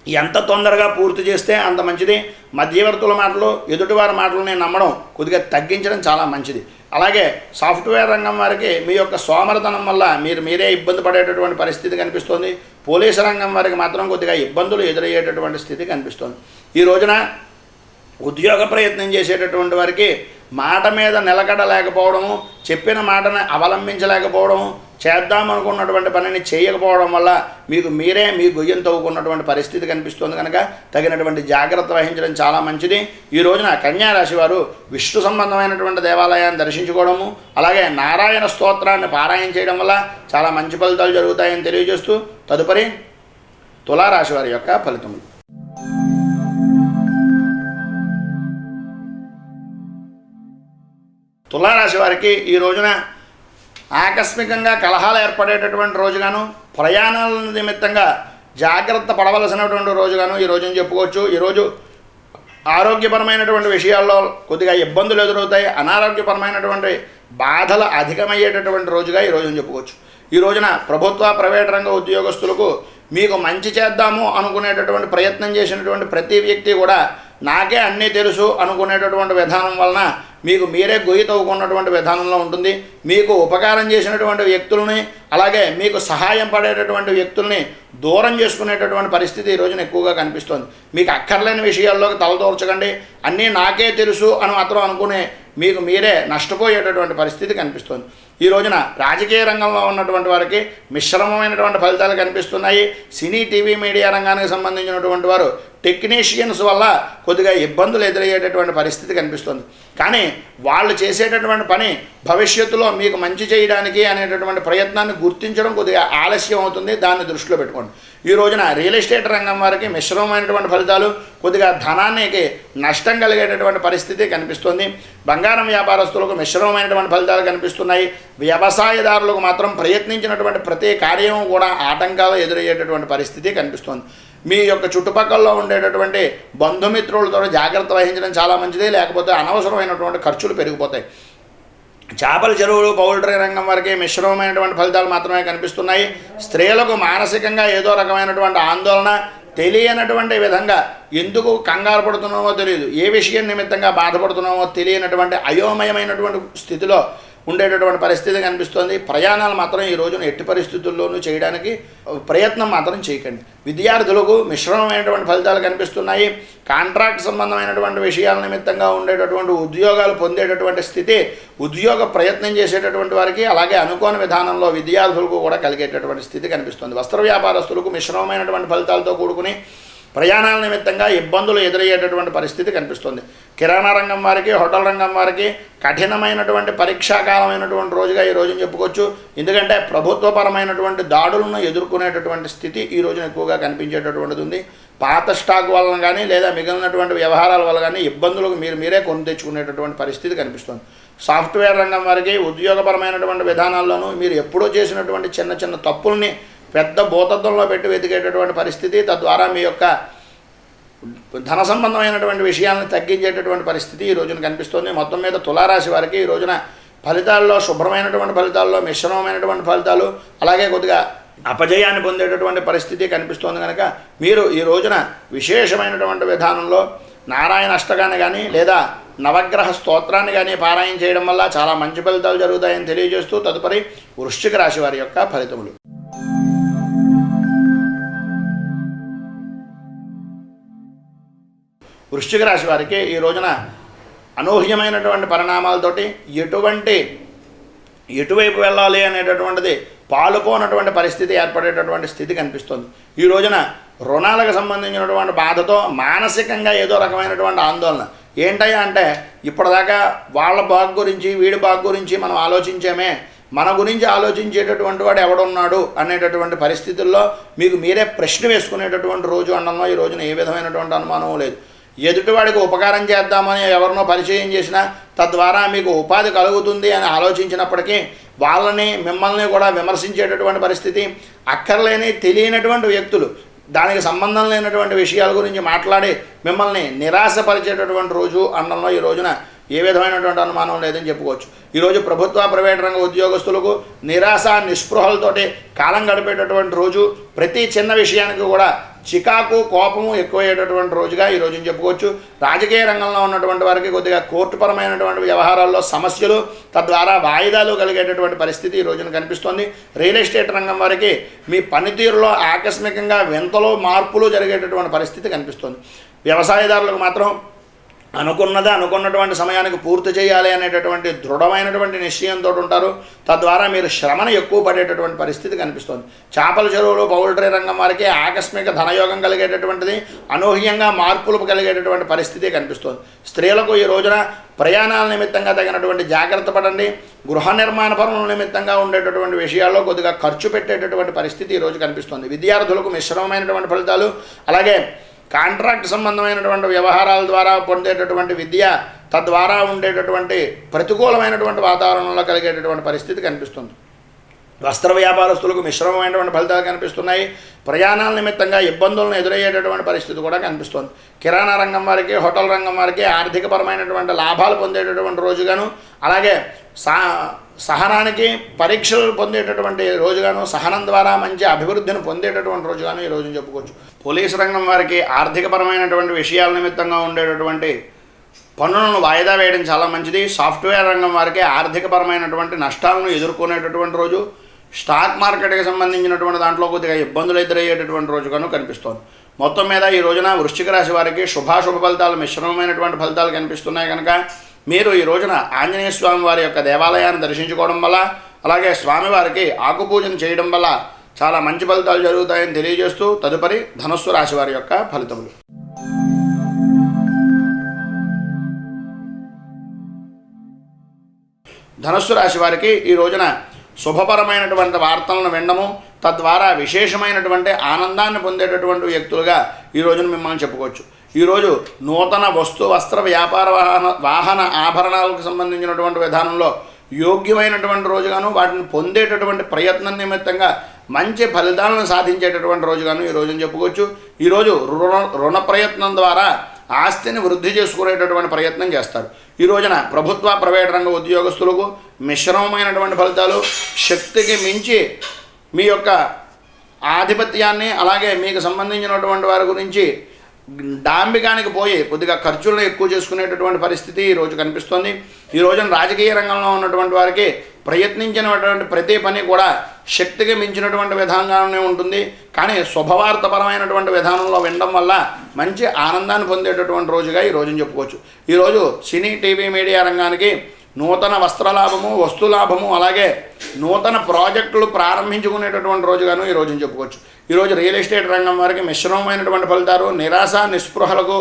Speaker 1: ఎంత తొందరగా పూర్తి చేస్తే అంత మంచిది. మధ్యవర్తుల మాటలు, ఎదుటివారి మాటలని నమ్మడం కొద్దిగా తగ్గించడం చాలా మంచిది. అలాగే సాఫ్ట్వేర్ రంగం వారికి మీ యొక్క సోమరతనం వల్ల మీరే ఇబ్బంది పడేటటువంటి పరిస్థితి కనిపిస్తుంది. పోలీసు రంగం వారికి మాత్రం కొద్దిగా ఇబ్బందులు ఎదురయ్యేటటువంటి స్థితి కనిపిస్తుంది. ఈ రోజున ఉద్యోగ ప్రయత్నం చేసేటటువంటి వారికి మాట మీద నిలకడ లేకపోవడము, చెప్పిన మాటను అవలంబించలేకపోవడము, చేద్దామనుకున్నటువంటి పనిని చేయకపోవడం వల్ల మీరే మీ గొయ్యం తవ్వుకున్నటువంటి పరిస్థితి కనిపిస్తుంది. కనుక తగినటువంటి జాగ్రత్త వహించడం చాలా మంచిది. ఈ రోజున కన్యారాశి వారు విష్ణు సంబంధమైనటువంటి దేవాలయాన్ని దర్శించుకోవడము, అలాగే నారాయణ స్తోత్రాన్ని పారాయణ చేయడం వల్ల చాలా మంచి ఫలితాలు జరుగుతాయని తెలియజేస్తూ తదుపరి తులారాశి వారి యొక్క ఫలితములు. తులారాశి వారికి ఈ రోజున ఆకస్మికంగా కలహాలు ఏర్పడేటటువంటి రోజుగాను, ప్రయాణాల నిమిత్తంగా జాగ్రత్త పడవలసినటువంటి రోజుగాను ఈ రోజుని చెప్పుకోవచ్చు. ఈరోజు ఆరోగ్యపరమైనటువంటి విషయాల్లో కొద్దిగా ఇబ్బందులు ఎదురవుతాయి. అనారోగ్యపరమైనటువంటి బాధలు అధికమయ్యేటటువంటి రోజుగా ఈ రోజుని చెప్పుకోవచ్చు. ఈ రోజున ప్రభుత్వ ప్రైవేట్ రంగ ఉద్యోగస్తులకు మీకు మంచి చేద్దాము అనుకునేటటువంటి ప్రయత్నం చేసినటువంటి ప్రతి వ్యక్తి కూడా నాకే అన్నీ తెలుసు అనుకునేటటువంటి విధానం వలన మీరే గొయ్యి తవ్వుకున్నటువంటి విధానంలో ఉంటుంది. మీకు ఉపకారం చేసినటువంటి వ్యక్తులని, అలాగే మీకు సహాయం పడేటటువంటి వ్యక్తుల్ని దూరం చేసుకునేటటువంటి పరిస్థితి ఈ రోజున ఎక్కువగా కనిపిస్తుంది. మీకు అక్కర్లేని విషయాల్లోకి తలదూర్చకండి. అన్నీ నాకే తెలుసు అని మాత్రం అనుకునే మీరే నష్టపోయేటటువంటి పరిస్థితి కనిపిస్తుంది. ఈ రోజున రాజకీయ రంగంలో ఉన్నటువంటి వారికి మిశ్రమమైనటువంటి ఫలితాలు కనిపిస్తున్నాయి. సినీ టీవీ మీడియా రంగానికి సంబంధించినటువంటి వారు టెక్నీషియన్స్ వల్ల కొద్దిగా ఇబ్బందులు ఎదురయ్యేటటువంటి పరిస్థితి కనిపిస్తుంది. కానీ వాళ్ళు చేసేటటువంటి పని భవిష్యత్తులో మీకు మంచి చేయడానికి అనేటటువంటి ప్రయత్నాన్ని గుర్తించడం కొద్దిగా ఆలస్యం అవుతుంది. దాన్ని దృష్టిలో పెట్టుకోండి. ఈ రోజున రియల్ ఎస్టేట్ రంగం వారికి మిశ్రమమైనటువంటి ఫలితాలు, కొద్దిగా ధనానికి నష్టం కలిగేటటువంటి పరిస్థితి కనిపిస్తుంది. బంగారం వ్యాపారస్తులకు మిశ్రమమైనటువంటి ఫలితాలు కనిపిస్తున్నాయి. వ్యవసాయదారులకు మాత్రం ప్రయత్నించినటువంటి ప్రతి కార్యం కూడా ఆటంకాలు ఎదురయ్యేటటువంటి పరిస్థితి కనిపిస్తుంది. మీ యొక్క చుట్టుపక్కల ఉండేటటువంటి బంధుమిత్రులతో జాగ్రత్త వహించడం చాలా మంచిది. లేకపోతే అనవసరమైనటువంటి ఖర్చులు పెరిగిపోతాయి. చేపల చెరువులు పౌల్ట్రీ రంగం వరకే మిశ్రమమైనటువంటి ఫలితాలు మాత్రమే కనిపిస్తున్నాయి. స్త్రీలకు మానసికంగా ఏదో రకమైనటువంటి ఆందోళన, తెలియనటువంటి విధంగా ఎందుకు కంగారు పడుతున్నామో తెలియదు, ఏ విషయం నిమిత్తంగా బాధపడుతున్నామో తెలియనటువంటి అయోమయమైనటువంటి స్థితిలో ఉండేటటువంటి పరిస్థితి కనిపిస్తుంది. ప్రయాణాలు మాత్రం ఈ రోజున ఎట్టి పరిస్థితుల్లోనూ చేయడానికి ప్రయత్నం మాత్రం చేయకండి. విద్యార్థులకు మిశ్రమమైనటువంటి ఫలితాలు కనిపిస్తున్నాయి. కాంట్రాక్ట్ సంబంధమైనటువంటి విషయాల నిమిత్తంగా ఉండేటటువంటి ఉద్యోగాలు పొందేటటువంటి స్థితి, ఉద్యోగ ప్రయత్నం చేసేటటువంటి వారికి అలాగే అనుకోని విధానంలో విద్యార్థులకు కూడా కలిగేటటువంటి స్థితి కనిపిస్తుంది. వస్త్ర వ్యాపారస్తులకు మిశ్రమమైనటువంటి ఫలితాలతో కూడుకుని ప్రయాణాల నిమిత్తంగా ఇబ్బందులు ఎదురయ్యేటటువంటి పరిస్థితి కనిపిస్తుంది. కిరాణా రంగం వారికి, హోటల్ రంగం వారికి కఠినమైనటువంటి పరీక్షాకాలమైనటువంటి రోజుగా ఈ రోజున చెప్పుకోవచ్చు. ఎందుకంటే ప్రభుత్వపరమైనటువంటి దాడులను ఎదుర్కొనేటటువంటి స్థితి ఈ రోజున ఎక్కువగా కనిపించేటటువంటిది ఉంది. పాత స్టాక్ వలన కానీ లేదా మిగిలినటువంటి వ్యవహారాల వల్ల కానీ ఇబ్బందులకు మీరే కొని తెచ్చుకునేటటువంటి పరిస్థితి కనిపిస్తుంది. సాఫ్ట్వేర్ రంగం వారికి ఉద్యోగపరమైనటువంటి విధానాల్లోనూ మీరు ఎప్పుడో చేసినటువంటి చిన్న చిన్న తప్పుల్ని పెద్ద భూతత్వంలో పెట్టి వెతికేటటువంటి పరిస్థితి, తద్వారా మీ యొక్క ధన సంబంధమైనటువంటి విషయాలను తగ్గించేటటువంటి పరిస్థితి ఈ రోజున కనిపిస్తుంది. మొత్తం మీద తులారాశి వారికి ఈ రోజున ఫలితాల్లో శుభ్రమైనటువంటి ఫలితాల్లో మిశ్రమమైనటువంటి ఫలితాలు, అలాగే కొద్దిగా అపజయాన్ని పొందేటటువంటి పరిస్థితి కనిపిస్తోంది. కనుక మీరు ఈ రోజున విశేషమైనటువంటి విధానంలో నారాయణ అష్టకాన్ని కానీ లేదా నవగ్రహ స్తోత్రాన్ని కానీ పారాయణ చేయడం వల్ల చాలా మంచి ఫలితాలు జరుగుతాయని తెలియజేస్తూ తదుపరి వృశ్చిక రాశి వారి యొక్క ఫలితములు. వృశ్చిక రాశి వారికి ఈ రోజున అనూహ్యమైనటువంటి పరిణామాలతోటి ఎటువైపు వెళ్ళాలి అనేటటువంటిది పాలుపోనటువంటి పరిస్థితి ఏర్పడేటటువంటి స్థితి కనిపిస్తుంది. ఈ రోజున రుణాలకు సంబంధించినటువంటి బాధతో మానసికంగా ఏదో రకమైనటువంటి ఆందోళన. ఏంటయ్యా అంటే ఇప్పటిదాకా వాళ్ళ బాగు గురించి వీడి బాగు గురించి మనం ఆలోచించామే, మన గురించి ఆలోచించేటటువంటి వాడు ఎవడున్నాడు అనేటటువంటి పరిస్థితుల్లో మీకు మీరే ప్రశ్న వేసుకునేటటువంటి రోజు అనడంలో ఈ రోజున ఏ విధమైనటువంటి అనుమానం లేదు. ఎదుటివాడికి ఉపకారం చేద్దామని ఎవరినో పరిచయం చేసినా తద్వారా మీకు ఉపాధి కలుగుతుంది అని ఆలోచించినప్పటికీ మిమ్మల్ని కూడా విమర్శించేటటువంటి పరిస్థితి, అక్కర్లేని తెలియనటువంటి వ్యక్తులు దానికి సంబంధం లేనటువంటి విషయాల గురించి మాట్లాడి మిమ్మల్ని నిరాశపరిచేటటువంటి రోజు అనడంలో ఈ రోజున ఏ విధమైనటువంటి అనుమానం లేదని చెప్పుకోవచ్చు. ఈరోజు ప్రభుత్వ ప్రైవేట్ రంగ ఉద్యోగస్తులకు నిరాశ నిస్పృహలతోటి కాలం గడిపేటటువంటి రోజు. ప్రతి చిన్న విషయానికి కూడా చికాకు కోపము ఎక్కువయ్యేటటువంటి రోజుగా ఈ రోజుని చెప్పుకోవచ్చు. రాజకీయ రంగంలో ఉన్నటువంటి వారికి కొద్దిగా కోర్టుపరమైనటువంటి వ్యవహారాల్లో సమస్యలు, తద్వారా వాయిదాలు కలిగేటటువంటి పరిస్థితి ఈ రోజున కనిపిస్తోంది. రియల్ ఎస్టేట్ రంగం వారికి మీ పనితీరులో ఆకస్మికంగా వింతలో మార్పులు జరిగేటటువంటి పరిస్థితి కనిపిస్తోంది. వ్యవసాయదారులకు మాత్రం అనుకున్నటువంటి సమయానికి పూర్తి చేయాలి అనేటటువంటి దృఢమైనటువంటి నిశ్చయంతో ఉంటారు. తద్వారా మీరు శ్రమను ఎక్కువ పడేటటువంటి పరిస్థితి కనిపిస్తుంది. చేపల చెరువులు పౌల్ట్రీ రంగం వారికి ఆకస్మిక ధనయోగం కలిగేటటువంటిది, అనూహ్యంగా మార్పులు కలిగేటటువంటి పరిస్థితి కనిపిస్తుంది. స్త్రీలకు ఈ రోజున ప్రయాణాల నిమిత్తంగా తగినటువంటి జాగ్రత్త పడండి. గృహ నిర్మాణ పనుల నిమిత్తంగా ఉండేటటువంటి విషయాల్లో కొద్దిగా ఖర్చు పెట్టేటటువంటి పరిస్థితి ఈరోజు కనిపిస్తుంది. విద్యార్థులకు మిశ్రమమైనటువంటి ఫలితాలు, అలాగే కాంట్రాక్ట్ సంబంధమైనటువంటి వ్యవహారాల ద్వారా పొందేటటువంటి విద్య, తద్వారా ఉండేటటువంటి ప్రతికూలమైనటువంటి వాతావరణంలో కలిగేటటువంటి పరిస్థితి కనిపిస్తుంది. వస్త్ర వ్యాపారస్తులకు మిశ్రమమైనటువంటి ఫలితాలు కనిపిస్తున్నాయి. ప్రయాణాల నిమిత్తంగా ఇబ్బందులను ఎదురయ్యేటటువంటి పరిస్థితి కూడా కనిపిస్తుంది. కిరాణా రంగం వారికి, హోటల్ రంగం వారికి ఆర్థికపరమైనటువంటి లాభాలు పొందేటటువంటి రోజుగాను, అలాగే సహనానికి పరీక్షలు పొందేటటువంటి రోజుగాను, సహనం ద్వారా మంచి అభివృద్ధిని పొందేటటువంటి రోజుగాను ఈ రోజుని చెప్పుకోవచ్చు. పోలీసు రంగం వారికి ఆర్థికపరమైనటువంటి విషయాల నిమిత్తంగా ఉండేటటువంటి పన్నులను వాయిదా వేయడం చాలా మంచిది. సాఫ్ట్వేర్ రంగం వారికి ఆర్థికపరమైనటువంటి నష్టాలను ఎదుర్కొనేటటువంటి రోజు. స్టాక్ మార్కెట్కి సంబంధించినటువంటి దాంట్లో కొద్దిగా ఇబ్బందులు ఎదురయ్యేటటువంటి రోజుగాను కనిపిస్తోంది. మొత్తం మీద ఈ రోజున వృశ్చిక రాశి వారికి శుభాశుభ ఫలితాలు, మిశ్రమమైనటువంటి ఫలితాలు కనిపిస్తున్నాయి. కనుక మీరు ఈ రోజున ఆంజనేయ స్వామి వారి యొక్క దేవాలయాన్ని దర్శించుకోవడం వల్ల, అలాగే స్వామివారికి ఆకుపూజన చేయడం వల్ల చాలా మంచి ఫలితాలు జరుగుతాయని తెలియజేస్తూ తదుపరి ధనుస్సు రాశి వారి యొక్క ఫలితములు. ధనుస్సు రాశి వారికి ఈ రోజున శుభపరమైనటువంటి వార్తలను వినడము, తద్వారా విశేషమైనటువంటి ఆనందాన్ని పొందేటటువంటి వ్యక్తులుగా ఈ రోజున మిమ్మల్ని చెప్పుకోవచ్చు. ఈరోజు నూతన వస్త్ర వ్యాపార వాహన ఆభరణాలకు సంబంధించినటువంటి విధానంలో యోగ్యమైనటువంటి రోజుగాను, వాటిని పొందేటటువంటి ప్రయత్నం నిమిత్తంగా మంచి ఫలితాలను సాధించేటటువంటి రోజుగాను ఈ రోజుని చెప్పుకోవచ్చు. ఈరోజు రుణ ప్రయత్నం ద్వారా, ఆస్తిని వృద్ధి చేసుకునేటటువంటి ప్రయత్నం చేస్తారు. ఈ రోజున ప్రభుత్వ ప్రైవేట్ రంగ ఉద్యోగస్తులకు మిశ్రమమైనటువంటి ఫలితాలు. శక్తికి మించి మీ యొక్క ఆధిపత్యాన్ని అలాగే మీకు సంబంధించినటువంటి వారి గురించి డాంబికానికి పోయి కొద్దిగా ఖర్చులను ఎక్కువ చేసుకునేటటువంటి పరిస్థితి ఈరోజు కనిపిస్తోంది. ఈ రోజున రాజకీయ రంగంలో ఉన్నటువంటి వారికి ప్రయత్నించినటువంటి ప్రతి పని కూడా శక్తికి మించినటువంటి విధానంగానే ఉంటుంది. కానీ శుభవార్తపరమైనటువంటి విధానంలో వినడం వల్ల మంచి ఆనందాన్ని పొందేటటువంటి రోజుగా ఈ రోజుని చెప్పుకోవచ్చు. ఈరోజు సినీ టీవీ మీడియా రంగానికి నూతన వస్త్రలాభము, వస్తులాభము, అలాగే నూతన ప్రాజెక్టులు ప్రారంభించుకునేటటువంటి రోజుగాను ఈ రోజుని చెప్పుకోవచ్చు. ఈరోజు రియల్ ఎస్టేట్ రంగం వారికి మిశ్రమమైనటువంటి ఫలితాలు, నిరాశ నిస్పృహలకు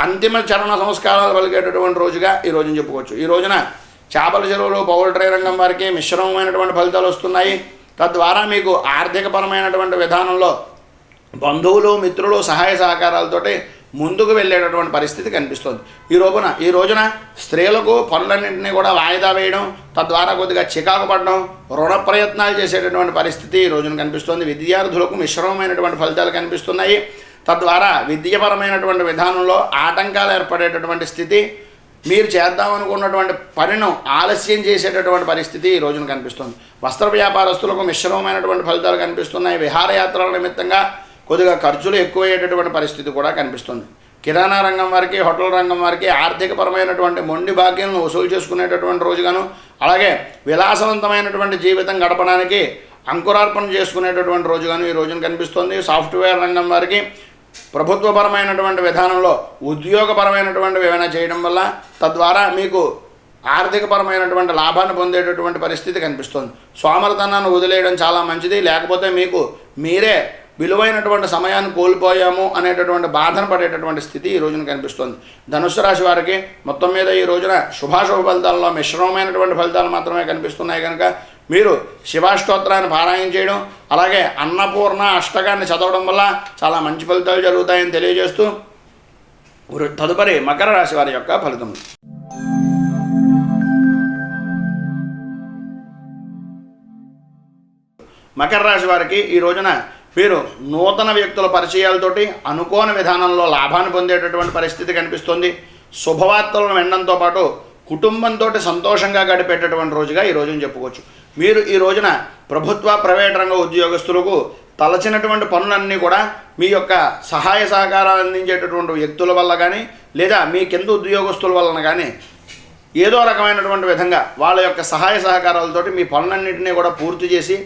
Speaker 1: అంతిమ చరణ సంస్కారాలు పలికేటటువంటి రోజుగా ఈ రోజుని చెప్పుకోవచ్చు. ఈ రోజున చేపల చెరువులు, పౌల్ట్రీ రంగం వారికి మిశ్రమమైనటువంటి ఫలితాలు వస్తున్నాయి. తద్వారా మీకు ఆర్థికపరమైనటువంటి విధానంలో బంధువులు, మిత్రులు సహాయ సహకారాలతోటి ముందుకు వెళ్ళేటటువంటి పరిస్థితి కనిపిస్తుంది. ఈ రోజున స్త్రీలకు పనులన్నింటినీ కూడా వాయిదా వేయడం, తద్వారా కొద్దిగా చికాకు పడడం, రుణ ప్రయత్నాలు చేసేటటువంటి పరిస్థితి ఈ రోజున కనిపిస్తుంది. విద్యార్థులకు మిశ్రమమైనటువంటి ఫలితాలు కనిపిస్తున్నాయి. తద్వారా విద్యాపరమైనటువంటి విధానంలో ఆటంకాలు ఏర్పడేటటువంటి స్థితి, మీరు చేద్దామనుకున్నటువంటి పనిను ఆలస్యం చేసేటటువంటి పరిస్థితి ఈ రోజున కనిపిస్తుంది. వస్త్ర వ్యాపారస్తులకు మిశ్రమమైనటువంటి ఫలితాలు కనిపిస్తున్నాయి. విహారయాత్రల నిమిత్తంగా కొద్దిగా ఖర్చులు ఎక్కువయ్యేటటువంటి పరిస్థితి కూడా కనిపిస్తుంది. కిరాణా రంగం వారికి, హోటల్ రంగం వారికి ఆర్థికపరమైనటువంటి మొండి బాకీలను వసూలు చేసుకునేటటువంటి రోజుగాను, అలాగే విలాసవంతమైనటువంటి జీవితం గడపడానికి అంకురార్పణ చేసుకునేటటువంటి రోజుగాను ఈ రోజున కనిపిస్తుంది. సాఫ్ట్వేర్ రంగం వారికి ప్రభుత్వపరమైనటువంటి విధానంలో ఉద్యోగపరమైనటువంటి ఏమైనా చేయడం వల్ల తద్వారా మీకు ఆర్థికపరమైనటువంటి లాభాన్ని పొందేటటువంటి పరిస్థితి కనిపిస్తుంది. సోమరితనాన్ని వదిలేయడం చాలా మంచిది. లేకపోతే మీకు మీరే విలువైనటువంటి సమయాన్ని కోల్పోయాము అనేటటువంటి బాధన పడేటటువంటి స్థితి ఈ రోజున కనిపిస్తుంది. ధనుస్సు రాశి వారికి మొత్తం మీద ఈ రోజున శుభాశుభ ఫలితాలలో మిశ్రమమైనటువంటి ఫలితాలు మాత్రమే కనిపిస్తున్నాయి. కనుక మీరు శివాష్టోత్రాన్ని పారాయణ చేయడం, అలాగే అన్నపూర్ణ అష్టకాన్ని చదవడం వల్ల చాలా మంచి ఫలితాలు జరుగుతాయని తెలియజేస్తూ తదుపరి మకర రాశి వారి యొక్క ఫలితములు. మకర రాశి వారికి ఈ రోజున మీరు నూతన వ్యక్తుల పరిచయాలతోటి అనుకోని విధానంలో లాభాన్ని పొందేటటువంటి పరిస్థితి కనిపిస్తుంది. శుభవార్తలను వినడంతో పాటు కుటుంబంతో సంతోషంగా గడిపేటటువంటి రోజుగా ఈ రోజున చెప్పుకోవచ్చు. మీరు ఈ రోజున ప్రభుత్వ ప్రైవేట్ రంగ ఉద్యోగస్తులకు తలచినటువంటి పనులన్నీ కూడా మీ యొక్క సహాయ సహకారాలు అందించేటటువంటి వ్యక్తుల వల్ల కానీ, లేదా మీ కింద ఉద్యోగస్తుల వలన కానీ ఏదో రకమైనటువంటి విధంగా వాళ్ళ యొక్క సహాయ సహకారాలతోటి మీ పనులన్నింటినీ కూడా పూర్తి చేసి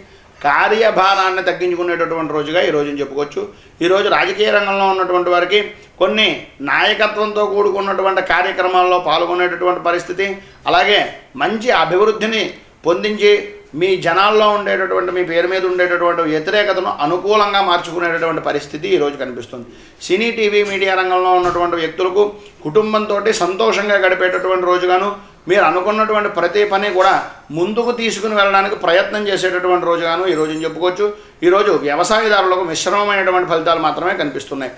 Speaker 1: కార్యభారాన్ని తగ్గించుకునేటటువంటి రోజుగా ఈ రోజుని చెప్పుకోవచ్చు. ఈరోజు రాజకీయ రంగంలో ఉన్నటువంటి వారికి కొన్ని నాయకత్వంతో కూడుకున్నటువంటి కార్యక్రమాల్లో పాల్గొనేటటువంటి పరిస్థితి, అలాగే మంచి అభివృద్ధిని పొందించి మీ జనాల్లో ఉండేటటువంటి మీ పేరు మీద ఉండేటటువంటి వ్యతిరేకతను అనుకూలంగా మార్చుకునేటటువంటి పరిస్థితి ఈరోజు కనిపిస్తుంది. సినీ టీవీ మీడియా రంగంలో ఉన్నటువంటి వ్యక్తులకు కుటుంబంతో సంతోషంగా గడిపేటటువంటి రోజుగాను, మీరు అనుకున్నటువంటి ప్రతి పని కూడా ముందుకు తీసుకుని వెళ్ళడానికి ప్రయత్నం చేసేటటువంటి రోజుగాను ఈ రోజుని చెప్పుకోవచ్చు. ఈరోజు వ్యవసాయదారులకు మిశ్రమమైనటువంటి ఫలితాలు మాత్రమే కనిపిస్తున్నాయి.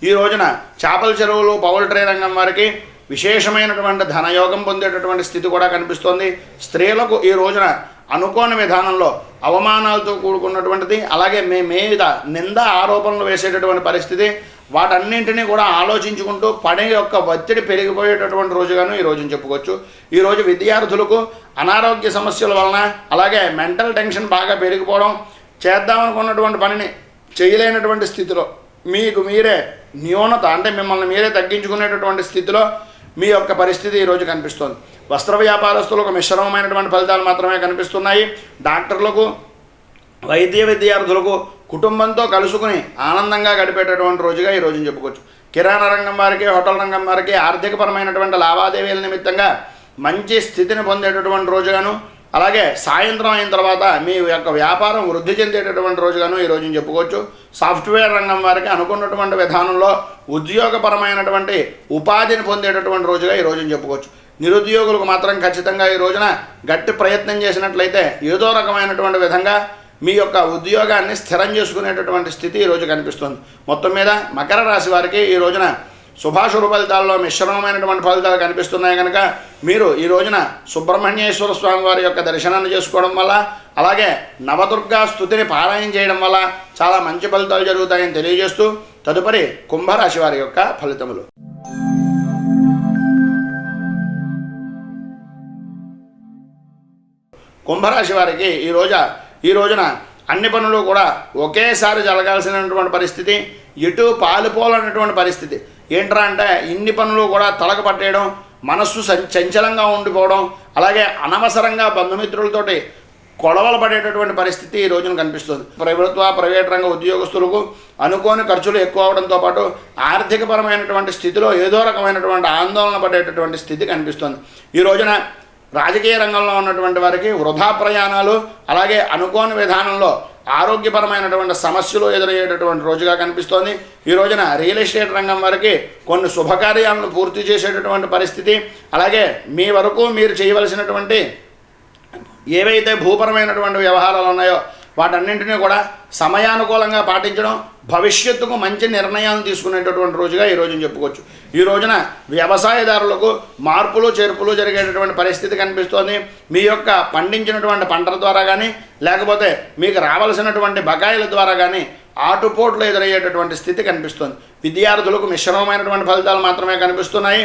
Speaker 1: ఈ రోజున చేపల చెరువులు, పౌల్ట్రీ రంగం వారికి విశేషమైనటువంటి ధనయోగం పొందేటటువంటి స్థితి కూడా కనిపిస్తోంది. స్త్రీలకు ఈ రోజున అనుకోని విధానంలో అవమానాలతో కూడుకున్నటువంటిది, అలాగే మీ మీద నింద ఆరోపణలు వేసేటటువంటి పరిస్థితి, వాటన్నింటినీ కూడా ఆలోచించుకుంటూ పని యొక్క ఒత్తిడి పెరిగిపోయేటటువంటి రోజుగాను ఈ రోజుని చెప్పుకోవచ్చు. ఈరోజు విద్యార్థులకు అనారోగ్య సమస్యల వలన, అలాగే మెంటల్ టెన్షన్ బాగా పెరిగిపోవడం, చేద్దామనుకున్నటువంటి పనిని చేయలేనటువంటి స్థితిలో మీకు మీరే న్యూనత అంటే మిమ్మల్ని మీరే తగ్గించుకునేటటువంటి స్థితిలో మీ యొక్క పరిస్థితి ఈరోజు కనిపిస్తుంది. వస్త్ర వ్యాపారస్తులకు మిశ్రమమైనటువంటి ఫలితాలు మాత్రమే కనిపిస్తున్నాయి. డాక్టర్లకు, వైద్య విద్యార్థులకు కుటుంబంతో కలుసుకుని ఆనందంగా గడిపేటటువంటి రోజుగా ఈ రోజుని చెప్పుకోవచ్చు. కిరాణా రంగం వారికి, హోటల్ రంగం వారికి ఆర్థికపరమైనటువంటి లావాదేవీల నిమిత్తంగా మంచి స్థితిని పొందేటటువంటి రోజుగాను, అలాగే సాయంత్రం అయిన తర్వాత మీ యొక్క వ్యాపారం వృద్ధి చెందేటటువంటి రోజుగాను ఈ రోజుని చెప్పుకోవచ్చు. సాఫ్ట్వేర్ రంగం వారికి అనుకున్నటువంటి విధానంలో ఉద్యోగపరమైనటువంటి ఉపాధిని పొందేటటువంటి రోజుగా ఈ రోజుని చెప్పుకోవచ్చు. నిరుద్యోగులకు మాత్రం ఖచ్చితంగా ఈ రోజున గట్టి ప్రయత్నం చేసినట్లయితే ఏదో రకమైనటువంటి విధంగా మీ యొక్క ఉద్యోగాన్ని స్థిరం చేసుకునేటటువంటి స్థితి ఈరోజు కనిపిస్తుంది. మొత్తం మీద మకర రాశి వారికి ఈ రోజున శుభాశుభ ఫలితాల్లో మిశ్రమమైనటువంటి ఫలితాలు కనిపిస్తున్నాయి. కనుక మీరు ఈ రోజున సుబ్రహ్మణ్యేశ్వర స్వామి వారి యొక్క దర్శనాన్ని చేసుకోవడం వల్ల, అలాగే నవదుర్గా స్తుతిని పారాయణ చేయడం వల్ల చాలా మంచి ఫలితాలు జరుగుతాయని తెలియజేస్తూ తదుపరి కుంభరాశి వారి యొక్క ఫలితములు. కుంభరాశి వారికి ఈ రోజున అన్ని పనులు కూడా ఒకేసారి జరగాల్సినటువంటి పరిస్థితి, ఎటు పాలుపోలన్నటువంటి పరిస్థితి. ఏంట్రా అంటే ఇన్ని పనులు కూడా తలకు పట్టేయడం, మనస్సు చంచలంగా ఉండిపోవడం, అలాగే అనవసరంగా బంధుమిత్రులతోటి గొడవలు పడేటటువంటి పరిస్థితి ఈ రోజున కనిపిస్తుంది. ప్రైవేట్ రంగ ఉద్యోగస్తులకు అనుకోని ఖర్చులు ఎక్కువ అవడంతో పాటు ఆర్థికపరమైనటువంటి స్థితిలో ఏదో రకమైనటువంటి ఆందోళన పడేటటువంటి స్థితి కనిపిస్తుంది. ఈ రోజున రాజకీయ రంగంలో ఉన్నటువంటి వారికి వృధా ప్రయాణాలు, అలాగే అనుకోని విధానంలో ఆరోగ్యపరమైనటువంటి సమస్యలు ఎదురయ్యేటటువంటి రోజుగా కనిపిస్తోంది. ఈ రోజున రియల్ ఎస్టేట్ రంగం వారికి కొన్ని శుభకార్యాలను పూర్తి చేసేటటువంటి పరిస్థితి, అలాగే మీ వరకు మీరు చేయవలసినటువంటి ఏవైతే భూపరమైనటువంటి వ్యవహారాలు ఉన్నాయో వాటన్నింటినీ కూడా సమయానుకూలంగా పాటించడం, భవిష్యత్తుకు మంచి నిర్ణయాలు తీసుకునేటటువంటి రోజుగా ఈ రోజున చెప్పుకోవచ్చు. ఈ రోజున వ్యవసాయదారులకు మార్పులు చేర్పులు జరిగేటటువంటి పరిస్థితి కనిపిస్తోంది. మీ యొక్క పండించినటువంటి పంటల ద్వారా కానీ, లేకపోతే మీకు రావాల్సినటువంటి బకాయిల ద్వారా కానీ ఆటుపోట్లు ఎదురయ్యేటటువంటి స్థితి కనిపిస్తుంది. విద్యార్థులకు మిశ్రమమైనటువంటి ఫలితాలు మాత్రమే కనిపిస్తున్నాయి.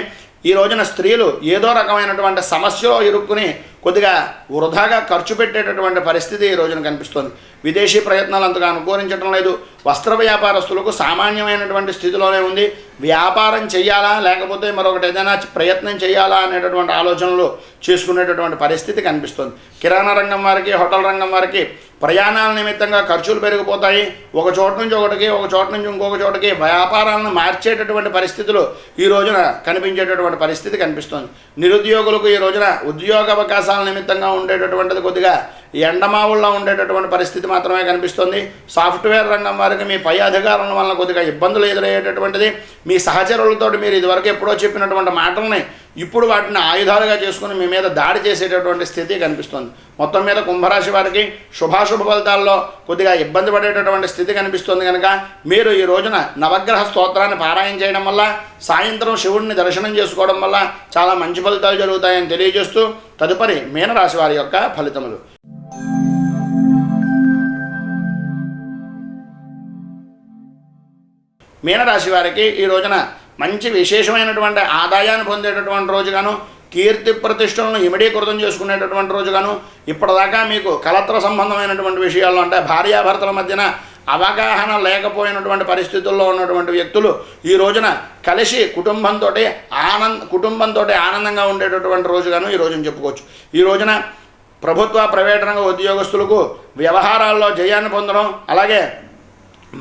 Speaker 1: ఈ రోజున స్త్రీలు ఏదో రకమైనటువంటి సమస్యలో ఇరుక్కుని కొద్దిగా వృధాగా ఖర్చు పెట్టేటటువంటి పరిస్థితి ఈ రోజున కనిపిస్తుంది. విదేశీ ప్రయత్నాలు అంతగా అనుకూలించడం లేదు. వస్త్ర వ్యాపారస్తులకు సామాన్యమైనటువంటి స్థితిలోనే ఉంది. వ్యాపారం చేయాలా లేకపోతే మరొకటి ఏదైనా ప్రయత్నం చేయాలా అనేటటువంటి ఆలోచనలు చేసుకునేటటువంటి పరిస్థితి కనిపిస్తుంది. కిరాణా రంగం వారికి, హోటల్ రంగం వారికి ప్రయాణాల నిమిత్తంగా ఖర్చులు పెరిగిపోతాయి. ఒక చోట నుంచి ఒకటికి, ఒక చోట నుంచి ఇంకొక చోటకి వ్యాపారాలను మార్చేటటువంటి పరిస్థితులు ఈ రోజున కనిపించేటటువంటి పరిస్థితి కనిపిస్తుంది. నిరుద్యోగులకు ఈ రోజున ఉద్యోగ అవకాశాల నిమిత్తంగా ఉండేటటువంటిది కొద్దిగా ఎండమావుల్లో ఉండేటటువంటి పరిస్థితి మాత్రమే కనిపిస్తుంది. సాఫ్ట్వేర్ రంగం వారికి మీ పై అధికారుల వలన కొద్దిగా ఇబ్బందులు ఎదురయ్యేటటువంటిది. మీ సహచరులతో మీరు ఇదివరకు ఎప్పుడో చెప్పినటువంటి మాటల్ని ఇప్పుడు వాటిని ఆయుధాలుగా చేసుకుని మీ మీద దాడి చేసేటటువంటి స్థితి కనిపిస్తుంది. మొత్తం మీద కుంభరాశి వారికి శుభాశుభ ఫలితాల్లో కొద్దిగా ఇబ్బంది పడేటటువంటి స్థితి కనిపిస్తుంది. కనుక మీరు ఈ రోజున నవగ్రహ స్తోత్రాన్ని పారాయణ చేయడం వల్ల, సాయంత్రం శివుడిని దర్శనం చేసుకోవడం వల్ల చాలా మంచి ఫలితాలు జరుగుతాయని తెలియజేస్తూ తదుపరి మీనరాశి వారి యొక్క ఫలితములు. మీనరాశి వారికి ఈ రోజున మంచి విశేషమైనటువంటి ఆదాయాన్ని పొందేటటువంటి రోజుగాను, కీర్తి ప్రతిష్టలను ఇమిడీకృతం చేసుకునేటటువంటి రోజుగాను, ఇప్పటిదాకా మీకు కలత్ర సంబంధమైనటువంటి విషయాల్లో అంటే భార్యాభర్తల మధ్యన అవగాహన లేకపోయినటువంటి పరిస్థితుల్లో ఉన్నటువంటి వ్యక్తులు ఈ రోజున కలిసి కుటుంబంతో ఆనందంగా ఉండేటటువంటి రోజుగాను ఈ రోజున చెప్పుకోవచ్చు. ఈ రోజున ప్రభుత్వ ప్రైవేట్ రంగ ఉద్యోగస్తులకు వ్యవహారాల్లో జయాన్ని పొందడం, అలాగే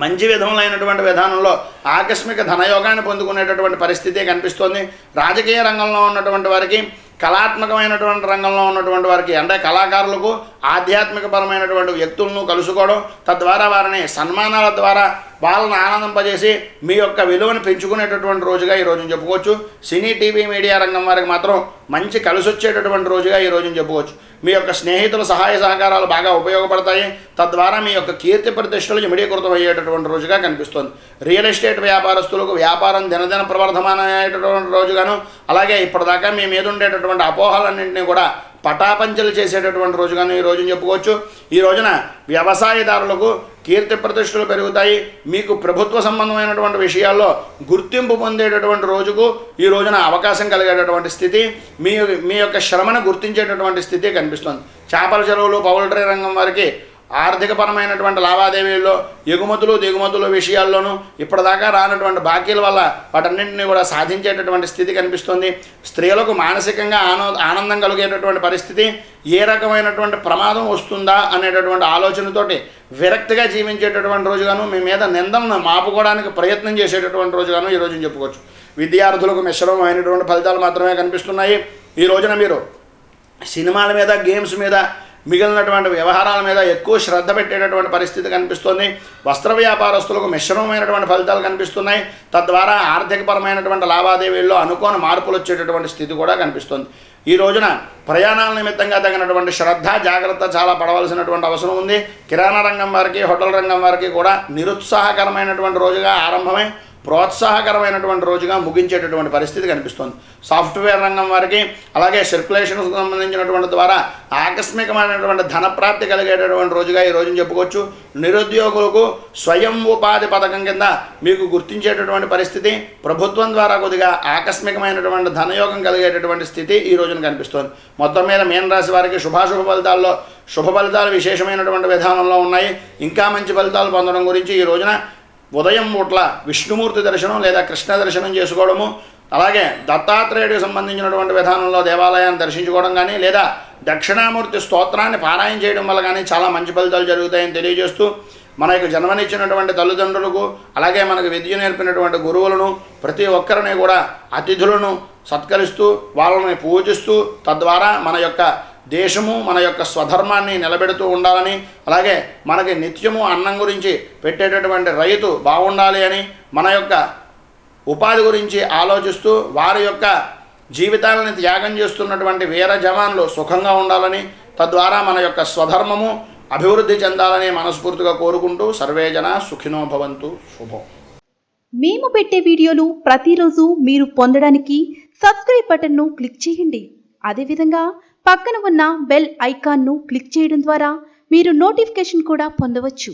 Speaker 1: మంచి విధములైనటువంటి విధానంలో ఆకస్మిక ధనయోగాన్ని పొందుకునేటటువంటి పరిస్థితి కనిపిస్తోంది. రాజకీయ రంగంలో ఉన్నటువంటి వారికి, కళాత్మకమైనటువంటి రంగంలో ఉన్నటువంటి వారికి అంటే కళాకారులకు ఆధ్యాత్మికపరమైనటువంటి వ్యక్తులను కలుసుకోవడం, తద్వారా వారిని సన్మానాల ద్వారా వాళ్ళని ఆనందింపజేసి మీ యొక్క విలువను పెంచుకునేటటువంటి రోజుగా ఈ రోజున చెప్పుకోవచ్చు. సినీ టీవీ మీడియా రంగం వారికి మాత్రం మంచి కలిసి వచ్చేటటువంటి రోజుగా ఈ రోజున చెప్పుకోవచ్చు. మీ యొక్క స్నేహితుల సహాయ సహకారాలు బాగా ఉపయోగపడతాయి. తద్వారా మీ యొక్క కీర్తి ప్రతిష్టలు ఇమిడీకృతం అయ్యేటటువంటి రోజుగా కనిపిస్తుంది. రియల్ ఎస్టేట్ వ్యాపారస్తులకు వ్యాపారం దినదిన ప్రవర్ధమానయ్యేటటువంటి రోజుగాను, అలాగే ఇప్పటిదాకా మీ మీద ఉండేటటువంటి అపోహలన్నింటినీ కూడా పటాపంచలు చేసేటటువంటి రోజుగాను ఈ రోజున చెప్పుకోవచ్చు. ఈ రోజున వ్యవసాయదారులకు కీర్తి ప్రతిష్టలు పెరుగుతాయి. మీకు ప్రభుత్వ సంబంధమైనటువంటి విషయాల్లో గుర్తింపు పొందేటటువంటి రోజుకు ఈ రోజున అవకాశం కలిగేటటువంటి స్థితి, మీ యొక్క శ్రమను గుర్తించేటటువంటి స్థితి కనిపిస్తుంది. చేపల చెరువులు, పౌల్ట్రీ రంగం వారికి ఆర్థికపరమైనటువంటి లావాదేవీల్లో ఎగుమతులు దిగుమతుల విషయాల్లోనూ ఇప్పటిదాకా రానటువంటి బాకీల వల్ల వాటన్నింటినీ కూడా సాధించేటటువంటి స్థితి కనిపిస్తుంది. స్త్రీలకు మానసికంగా ఆనందం కలిగేటటువంటి పరిస్థితి, ఏ రకమైనటువంటి ప్రమాదం వస్తుందా అనేటటువంటి ఆలోచనతోటి విరక్తిగా జీవించేటటువంటి రోజుగాను, మీ మీద నిందలను మాపుకోవడానికి ప్రయత్నం చేసేటటువంటి రోజుగాను ఈ రోజున చెప్పుకోవచ్చు. విద్యార్థులకు మిశ్రమమైనటువంటి ఫలితాలు మాత్రమే కనిపిస్తున్నాయి. ఈ రోజున మీరు సినిమాల మీద, గేమ్స్ మీద, మిగిలినటువంటి వ్యవహారాల మీద ఎక్కువ శ్రద్ధ పెట్టేటటువంటి పరిస్థితి కనిపిస్తుంది. వస్త్ర వ్యాపారస్తులకు మిశ్రమమైనటువంటి ఫలితాలు కనిపిస్తున్నాయి. తద్వారా ఆర్థికపరమైనటువంటి లావాదేవీల్లో అనుకోని మార్పులు వచ్చేటటువంటి స్థితి కూడా కనిపిస్తుంది. ఈ రోజున ప్రయాణాల నిమిత్తంగా తగినటువంటి శ్రద్ధ, జాగ్రత్త చాలా పడవలసినటువంటి అవసరం ఉంది. కిరాణా రంగం వారికి, హోటల్ రంగం వారికి కూడా నిరుత్సాహకరమైనటువంటి రోజుగా ఆరంభమై ప్రోత్సాహకరమైనటువంటి రోజుగా ముగించేటటువంటి పరిస్థితి కనిపిస్తుంది. సాఫ్ట్వేర్ రంగం వారికి, అలాగే సర్క్యులేషన్కు సంబంధించినటువంటి ద్వారా ఆకస్మికమైనటువంటి ధనప్రాప్తి కలిగేటటువంటి రోజుగా ఈ రోజుని చెప్పుకోవచ్చు. నిరుద్యోగులకు స్వయం ఉపాధి పథకం కింద మీకు గుర్తించేటటువంటి పరిస్థితి, ప్రభుత్వం ద్వారా కొద్దిగా ఆకస్మికమైనటువంటి ధనయోగం కలిగేటటువంటి స్థితి ఈ రోజున కనిపిస్తోంది. మొత్తం మీద మీనరాశి వారికి శుభాశుభ ఫలితాల్లో శుభ ఫలితాలు విశేషమైనటువంటి విధానంలో ఉన్నాయి. ఇంకా మంచి ఫలితాలు పొందడం గురించి ఈ రోజున ఉదయం పూట్ల విష్ణుమూర్తి దర్శనం లేదా కృష్ణ దర్శనం చేసుకోవడము, అలాగే దత్తాత్రేయుడికి సంబంధించినటువంటి విధానంలో దేవాలయాన్ని దర్శించుకోవడం కానీ, లేదా దక్షిణామూర్తి స్తోత్రాన్ని పారాయణ చేయడం వల్ల కానీ చాలా మంచి ఫలితాలు జరుగుతాయని తెలియజేస్తూ, మనకు జన్మనిచ్చినటువంటి తల్లిదండ్రులకు, అలాగే మనకు విద్య నేర్పినటువంటి గురువులను, ప్రతి ఒక్కరిని కూడా అతిథులను సత్కరిస్తూ వాళ్ళని పూజిస్తూ, తద్వారా మన యొక్క దేశము మన యొక్క స్వధర్మాన్ని నిలబెడుతూ ఉండాలని, అలాగే మనకి నిత్యము అన్నం గురించి పెట్టేటటువంటి రైతు బాగుండాలి అని, మన యొక్క ఉపాధి గురించి ఆలోచిస్తూ వారి యొక్క జీవితాలను త్యాగం చేస్తున్నటువంటి వీర జవాన్లు సుఖంగా ఉండాలని, తద్వారా మన యొక్క స్వధర్మము అభివృద్ధి చెందాలని మనస్ఫూర్తిగా కోరుకుంటూ సర్వే జనా సుఖినో భవంతు. శుభం.
Speaker 2: మేము పెట్టే వీడియోలు ప్రతిరోజు మీరు పొందడానికి సబ్స్క్రైబ్ బటన్ను క్లిక్ చేయండి. అదేవిధంగా పక్కన ఉన్న బెల్ ఐకాన్ను క్లిక్ చేయడం ద్వారా మీరు నోటిఫికేషన్ కూడా పొందవచ్చు.